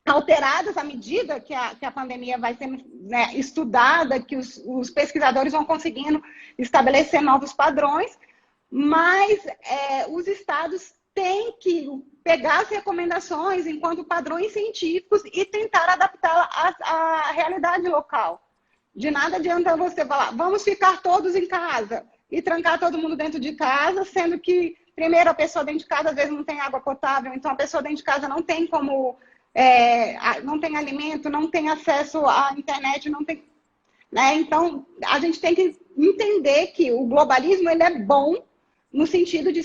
alteradas à medida que a pandemia vai sendo, né, estudada, que os pesquisadores vão conseguindo estabelecer novos padrões, mas os estados têm que pegar as recomendações enquanto padrões científicos e tentar adaptá-la à realidade local. De nada adianta você falar, vamos ficar todos em casa e trancar todo mundo dentro de casa, sendo que, primeiro, a pessoa dentro de casa às vezes não tem água potável, então a pessoa dentro de casa não tem como... não tem alimento, não tem acesso à internet, não tem, né? Então, a gente tem que entender que o globalismo, ele é bom no sentido de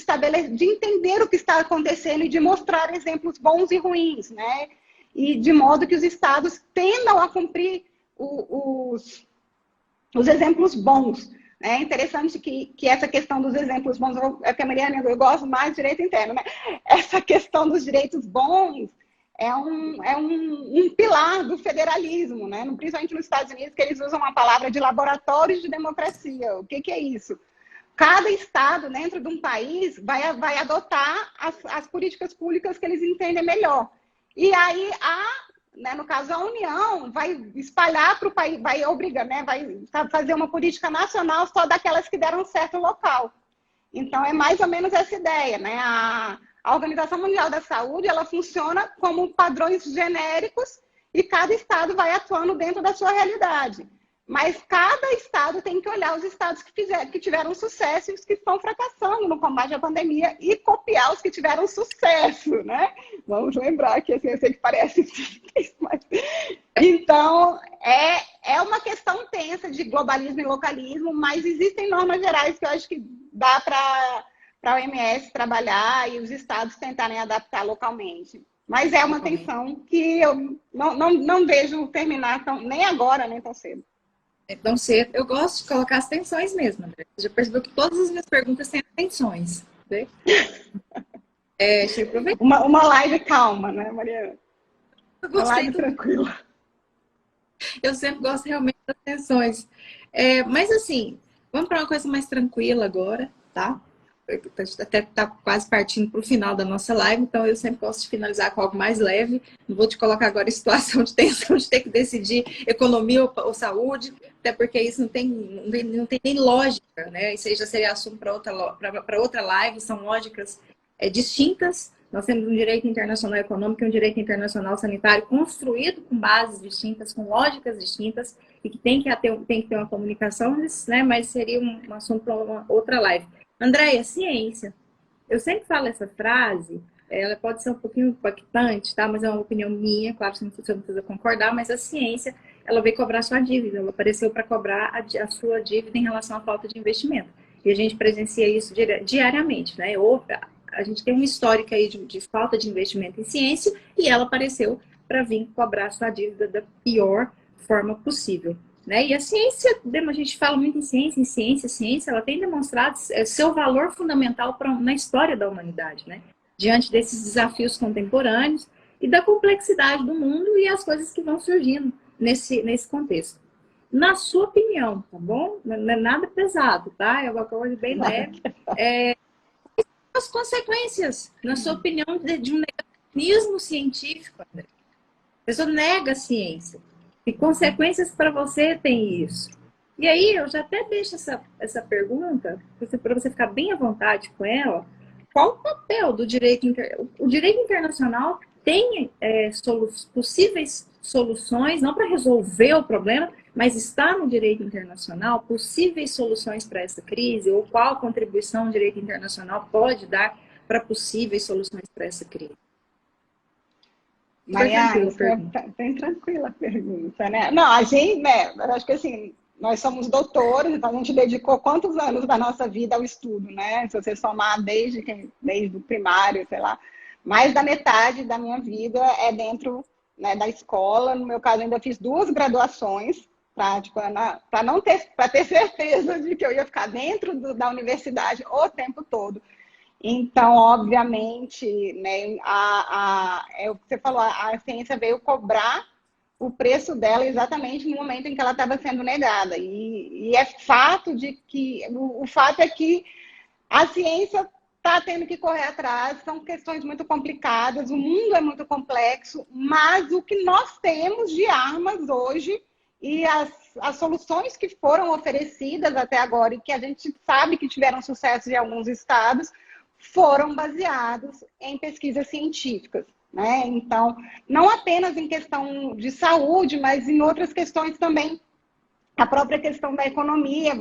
entender o que está acontecendo e de mostrar exemplos bons e ruins, né? E de modo que os estados tendam a cumprir os exemplos bons. É interessante que essa questão dos exemplos bons, que a Mariana, eu gosto mais de direito interno, né? Essa questão dos direitos bons é um pilar do federalismo, né? Principalmente nos Estados Unidos, que eles usam a palavra de laboratórios de democracia. O que é isso? Cada estado dentro de um país vai adotar as políticas públicas que eles entendem melhor. E aí, né, no caso, a União vai espalhar para o país, vai obrigar, né, vai fazer uma política nacional só daquelas que deram certo local. Então, é mais ou menos essa ideia, né? A Organização Mundial da Saúde, ela funciona como padrões genéricos e cada estado vai atuando dentro da sua realidade. Mas cada estado tem que olhar os estados que tiveram sucesso e os que estão fracassando no combate à pandemia e copiar os que tiveram sucesso, né? Vamos lembrar que assim, eu sei que parece... mas... Então, é uma questão tensa de globalismo e localismo, mas existem normas gerais que eu acho que dá para a OMS trabalhar e os estados tentarem adaptar localmente. Mas é uma tensão que eu não vejo terminar nem agora, nem tão cedo. Tão cedo. Eu gosto de colocar as tensões mesmo, André. Você já percebeu que todas as minhas perguntas têm tensões. Né? Deixa eu aproveitar. Uma live calma, né, Mariana? Uma live tranquila. Eu sempre gosto realmente das tensões. Mas assim, vamos para uma coisa mais tranquila agora, tá? Até tá quase partindo para o final da nossa live, então eu sempre gosto de finalizar com algo mais leve. Não vou te colocar agora em situação de tensão de ter que decidir economia ou saúde, até porque isso não tem nem lógica, né? Isso aí já seria assunto para outra live, são lógicas distintas. Nós temos um direito internacional econômico e um direito internacional sanitário construído com bases distintas, com lógicas distintas, e que tem que ter uma comunicação, né? Mas seria um assunto para outra live. Andréia, ciência. Eu sempre falo essa frase ela pode ser um pouquinho impactante, tá? Mas é uma opinião minha, claro, você não precisa concordar, mas a ciência, ela veio cobrar sua dívida, ela apareceu para cobrar a sua dívida em relação à falta de investimento. E a gente presencia isso diariamente, né? Ou a gente tem um histórico aí de falta de investimento em ciência e ela apareceu para vir cobrar sua dívida da pior forma possível. Né? E a ciência, a gente fala muito em ciência, ela tem demonstrado seu valor fundamental na história da humanidade, né? Diante desses desafios contemporâneos e da complexidade do mundo e as coisas que vão surgindo nesse contexto. Na sua opinião, tá bom? Não é nada pesado, tá? É uma coisa bem leve. As consequências, na sua opinião, de um negacionismo científico, André? A pessoa nega a ciência. Que consequências para você tem isso? E aí, eu já até deixo essa pergunta, para você ficar bem à vontade com ela. Qual o papel do direito internacional? O direito internacional tem possíveis soluções, não para resolver o problema, mas está no direito internacional possíveis soluções para essa crise? Ou qual contribuição o direito internacional pode dar para possíveis soluções para essa crise? Mariana, bem tranquila a pergunta, né? Não, a gente, né, eu acho que assim, nós somos doutores, então a gente dedicou quantos anos da nossa vida ao estudo, né? Se você somar desde o primário, sei lá, mais da metade da minha vida é dentro, né, da escola. No meu caso, ainda fiz 2 graduações para ter certeza de que eu ia ficar dentro da universidade o tempo todo. Então, obviamente, né, é o que você falou, a ciência veio cobrar o preço dela exatamente no momento em que ela estava sendo negada. E é fato de que o fato é que a ciência está tendo que correr atrás, são questões muito complicadas, o mundo é muito complexo, mas o que nós temos de armas hoje e as soluções que foram oferecidas até agora e que a gente sabe que tiveram sucesso em alguns estados, foram baseados em pesquisas científicas, né? Então, não apenas em questão de saúde, mas em outras questões também. A própria questão da economia,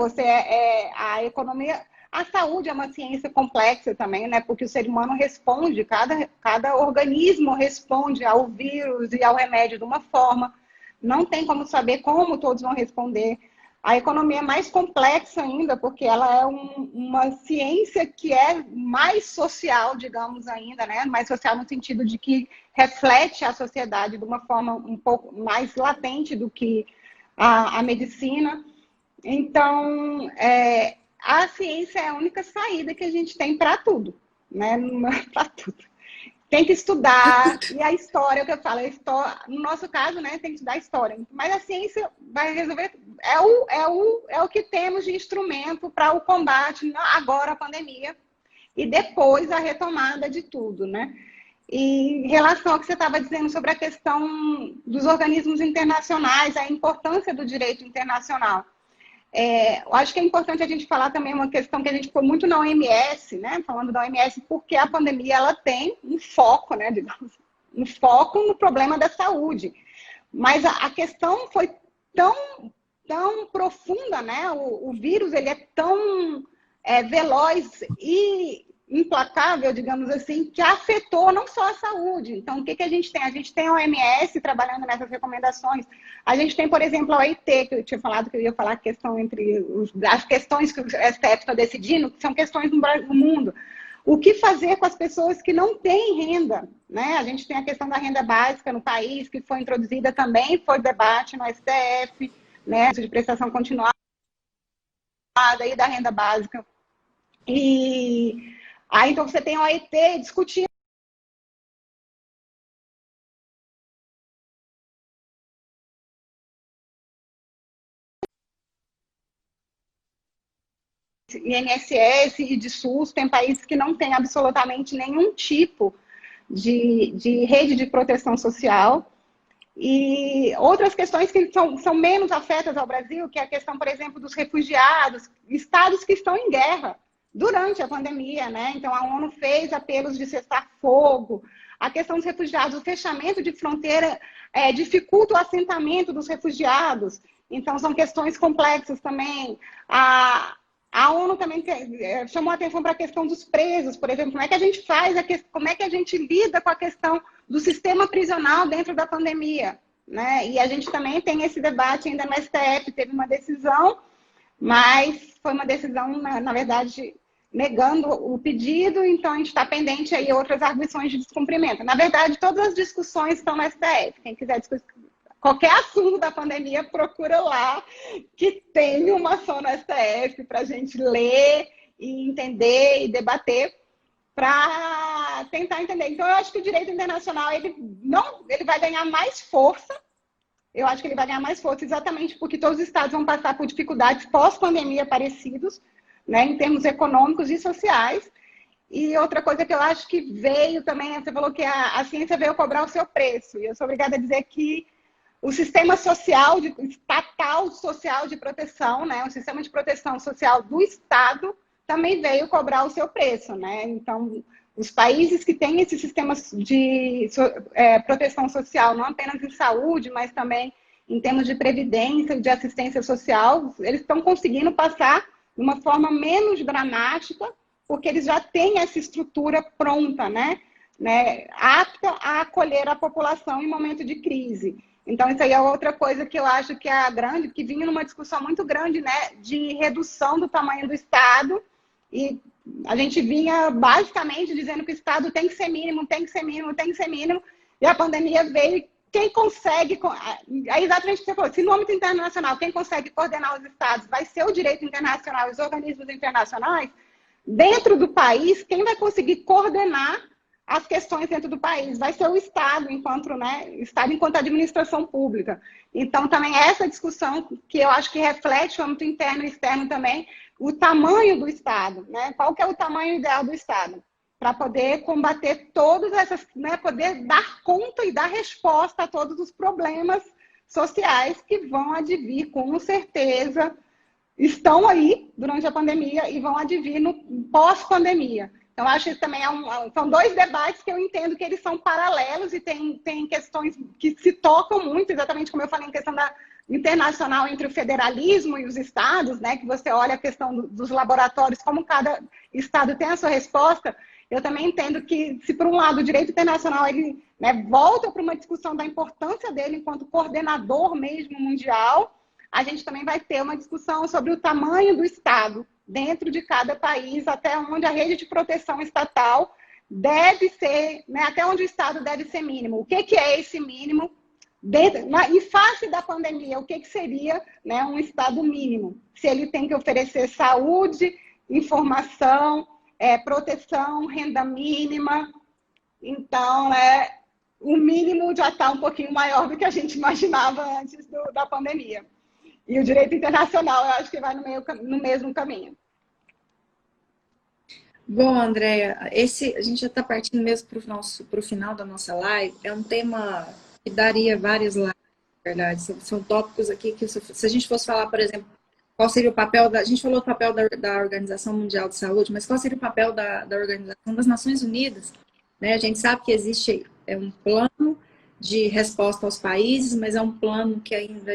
a economia, a saúde é uma ciência complexa também, né? Porque o ser humano responde, cada organismo responde ao vírus e ao remédio de uma forma. Não tem como saber como todos vão responder. A economia é mais complexa ainda, porque ela é uma ciência que é mais social, digamos ainda, né? Mais social no sentido de que reflete a sociedade de uma forma um pouco mais latente do que a medicina. Então, a ciência é a única saída que a gente tem para tudo, né? Para tudo. Tem que estudar, e a história, o que eu falo, no nosso caso, né, tem que estudar história. Mas a ciência vai resolver, é o que temos de instrumento para o combate, agora a pandemia, e depois a retomada de tudo, né? E em relação ao que você estava dizendo sobre a questão dos organismos internacionais, a importância do direito internacional. Eu acho que é importante a gente falar também uma questão que a gente ficou muito na OMS, né? Falando da OMS, porque a pandemia ela tem um foco, né? Digamos, um foco no problema da saúde. Mas a questão foi tão profunda, né? O vírus ele é tão veloz e implacável, digamos assim, que afetou não só a saúde. Então, o que a gente tem? A gente tem a OMS trabalhando nessas recomendações. A gente tem, por exemplo, a OIT, que eu tinha falado que eu ia falar a questão as questões que o STF está decidindo, que são questões no mundo. O que fazer com as pessoas que não têm renda? Né? A gente tem a questão da renda básica no país, que foi introduzida também, foi debate no STF, né? De prestação continuada e da renda básica. E aí, então, você tem a OIT discutindo INSS e de SUS, tem países que não têm absolutamente nenhum tipo de rede de proteção social. E outras questões que são menos afetas ao Brasil, que é a questão, por exemplo, dos refugiados, estados que estão em guerra durante a pandemia, né? Então, a ONU fez apelos de cessar fogo. A questão dos refugiados, o fechamento de fronteira dificulta o assentamento dos refugiados. Então, são questões complexas também. A ONU também chamou a atenção para a questão dos presos, por exemplo, como é que a gente faz, como é que a gente lida com a questão do sistema prisional dentro da pandemia, né? E a gente também tem esse debate ainda no STF, teve uma decisão, mas foi uma decisão, na verdade, negando o pedido, então a gente está pendente aí outras arguições de descumprimento. Na verdade, todas as discussões estão no STF, quem quiser discutir qualquer assunto da pandemia, procura lá, que tem uma ação no STF para a gente ler e entender e debater para tentar entender. Então, eu acho que o direito internacional ele vai ganhar mais força. Eu acho que ele vai ganhar mais força exatamente porque todos os estados vão passar por dificuldades pós-pandemia parecidos, né, em termos econômicos e sociais. E outra coisa que eu acho que veio também, você falou que a ciência veio cobrar o seu preço. E eu sou obrigada a dizer que o sistema social, estatal social de proteção, né, o sistema de proteção social do Estado também veio cobrar o seu preço, né? Então, os países que têm esses sistemas de proteção social, não apenas em saúde, mas também em termos de previdência e de assistência social, eles estão conseguindo passar de uma forma menos dramática, porque eles já têm essa estrutura pronta, né, apta a acolher a população em momento de crise. Então, isso aí é outra coisa que eu acho que é grande, que vinha numa discussão muito grande, né, de redução do tamanho do Estado, e a gente vinha basicamente dizendo que o Estado tem que ser mínimo, tem que ser mínimo, tem que ser mínimo, e a pandemia veio, quem consegue, aí exatamente o que você falou, se no âmbito internacional, quem consegue coordenar os Estados vai ser o direito internacional, os organismos internacionais, dentro do país, quem vai conseguir coordenar as questões dentro do país vai ser o Estado, Estado enquanto administração pública. Então, também essa discussão que eu acho que reflete o âmbito interno e externo também, o tamanho do Estado, né? Qual que é o tamanho ideal do Estado? Para poder combater todas essas, né? Poder dar conta e dar resposta a todos os problemas sociais que vão advir, com certeza, estão aí durante a pandemia e vão advir no pós-pandemia. Então, acho que também são dois debates que eu entendo que eles são paralelos e tem questões que se tocam muito, exatamente como eu falei, em questão internacional entre o federalismo e os estados, né, que você olha a questão dos laboratórios, como cada estado tem a sua resposta. Eu também entendo que, se por um lado o direito internacional ele, né, volta para uma discussão da importância dele enquanto coordenador mesmo mundial, a gente também vai ter uma discussão sobre o tamanho do Estado dentro de cada país, até onde a rede de proteção estatal deve ser, né, até onde o Estado deve ser mínimo. O que é esse mínimo? Em face da pandemia, o que seria, né, um Estado mínimo? Se ele tem que oferecer saúde, informação, proteção, renda mínima. Então, o mínimo já está um pouquinho maior do que a gente imaginava antes da pandemia. E o direito internacional, eu acho que vai no mesmo caminho. Bom, Andréia, a gente já está partindo mesmo para o final da nossa live. É um tema que daria várias lives, na verdade. São tópicos aqui que, se a gente fosse falar, por exemplo, qual seria o papel a gente falou do papel da Organização Mundial de Saúde, mas qual seria o papel da Organização das Nações Unidas? Né? A gente sabe que existe um plano de resposta aos países, mas é um plano que ainda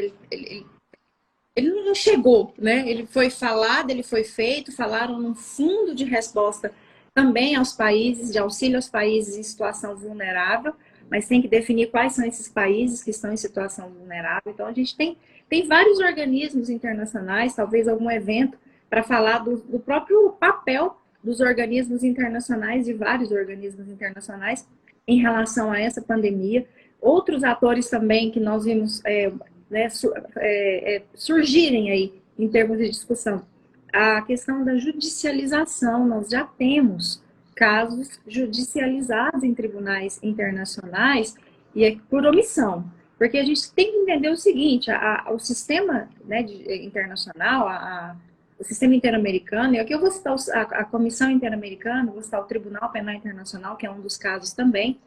ele não chegou, né? Ele foi falado, ele foi feito, falaram num fundo de resposta também aos países, de auxílio aos países em situação vulnerável, mas tem que definir quais são esses países que estão em situação vulnerável. Então, a gente tem vários organismos internacionais, talvez algum evento, para falar do próprio papel dos organismos internacionais, de vários organismos internacionais, em relação a essa pandemia. Outros atores também que nós vimos surgirem aí em termos de discussão. A questão da judicialização, nós já temos casos judicializados em tribunais internacionais e é por omissão, porque a gente tem que entender o seguinte, o sistema, né, internacional, o sistema interamericano, e aqui eu vou citar a Comissão Interamericana, vou citar o Tribunal Penal Internacional, que é um dos casos também.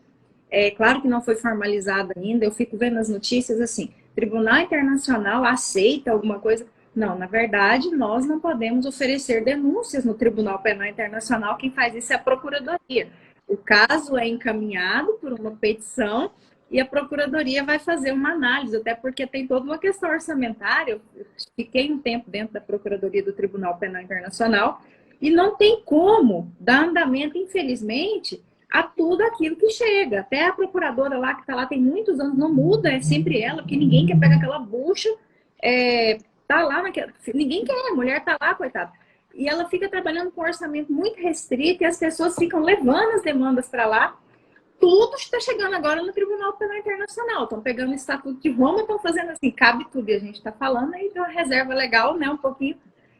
É claro que não foi formalizado ainda, eu fico vendo as notícias assim, Tribunal Internacional aceita alguma coisa. Não, na verdade, nós não podemos oferecer denúncias no Tribunal Penal Internacional, quem faz isso é a Procuradoria. O caso é encaminhado por uma petição e a Procuradoria vai fazer uma análise, até porque tem toda uma questão orçamentária. Eu fiquei um tempo dentro da Procuradoria do Tribunal Penal Internacional e não tem como dar andamento, infelizmente, a tudo aquilo que chega. Até a procuradora lá, que está lá tem muitos anos, não muda, é sempre ela, porque ninguém quer pegar aquela bucha, tá lá naquela... Ninguém quer, a mulher tá lá, coitada. E ela fica trabalhando com um orçamento muito restrito e as pessoas ficam levando as demandas para lá. Tudo está chegando agora no Tribunal Penal Internacional. Estão pegando o Estatuto de Roma, estão fazendo assim, cabe tudo. E a gente está falando aí de uma reserva legal, né, um pouquinho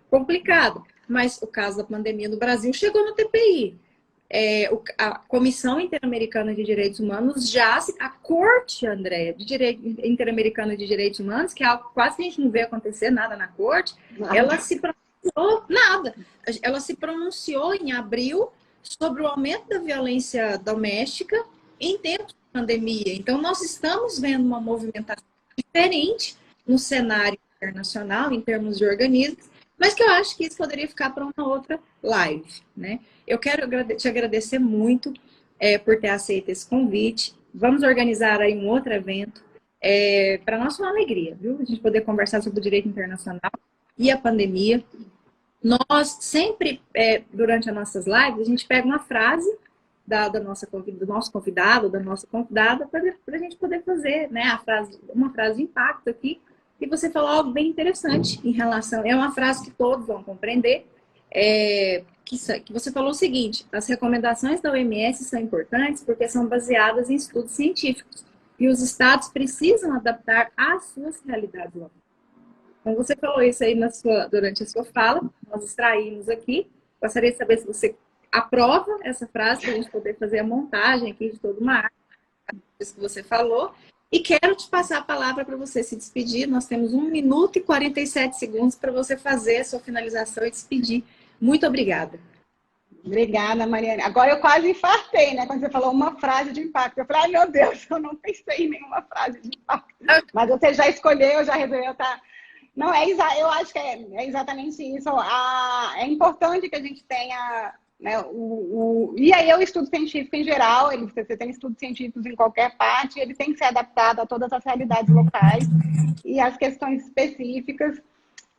complicado. Mas o caso da pandemia no Brasil chegou no TPI. A Comissão Interamericana de Direitos Humanos a Corte, Andréia, Interamericana de Direitos Humanos, que é algo que quase a gente não vê acontecer nada na Corte, ela se pronunciou, ela se pronunciou em abril sobre o aumento da violência doméstica em tempos de pandemia. Então, nós estamos vendo uma movimentação diferente no cenário internacional, em termos de organismos, mas que eu acho que isso poderia ficar para uma outra live, né? Eu quero te agradecer muito por ter aceito esse convite. Vamos organizar aí um outro evento. Para nós é uma alegria, viu? A gente poder conversar sobre o direito internacional e a pandemia. Nós sempre, durante as nossas lives, a gente pega uma frase do nosso convidado, da nossa convidada, para a gente poder fazer, né, uma frase de impacto aqui. E você falou algo bem interessante em relação... É uma frase que todos vão compreender, que você falou o seguinte: as recomendações da OMS são importantes porque são baseadas em estudos científicos e os estados precisam adaptar às suas realidades locais. Então, você falou isso aí durante a sua fala, nós extraímos aqui. Gostaria de saber se você aprova essa frase, para a gente poder fazer a montagem aqui de toda uma arte, isso que você falou. E quero te passar a palavra para você se despedir. Nós temos 1 minuto e 47 segundos para você fazer a sua finalização e despedir. Muito obrigada. Obrigada, Mariane. Agora eu quase infartei, né? Quando você falou uma frase de impacto. Eu falei, ai meu Deus, eu não pensei em nenhuma frase de impacto. Mas você já escolheu, já resolveu, tá? Não, eu acho que é exatamente isso. É importante que a gente tenha... Né, e aí o estudo científico em geral, você tem estudos científicos em qualquer parte, ele tem que ser adaptado a todas as realidades locais e as questões específicas.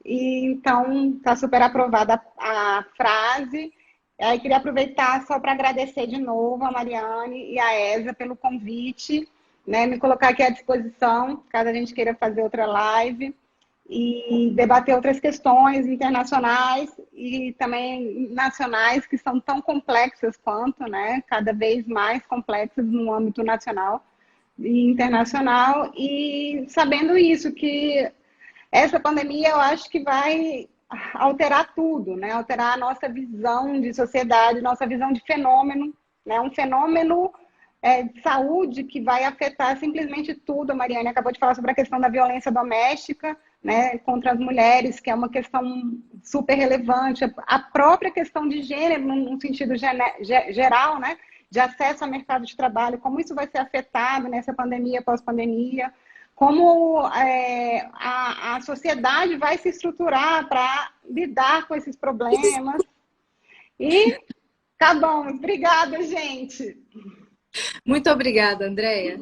E, então, está super aprovada a frase. Aí, queria aproveitar só para agradecer de novo a Mariane e a Esa pelo convite, né, me colocar aqui à disposição, caso a gente queira fazer outra live e debater outras questões internacionais e também nacionais que são tão complexas quanto, né, cada vez mais complexas no âmbito nacional e internacional, e sabendo isso, que essa pandemia eu acho que vai alterar tudo, né, alterar a nossa visão de sociedade, nossa visão de fenômeno, né, um fenômeno de saúde que vai afetar simplesmente tudo. A Mariane acabou de falar sobre a questão da violência doméstica, né, contra as mulheres, que é uma questão super relevante, a própria questão de gênero, num sentido geral, né, de acesso ao mercado de trabalho, como isso vai ser afetado nessa pandemia, pós-pandemia, como a sociedade vai se estruturar para lidar com esses problemas. E acabamos. Obrigada, gente. Muito obrigada, Andréia.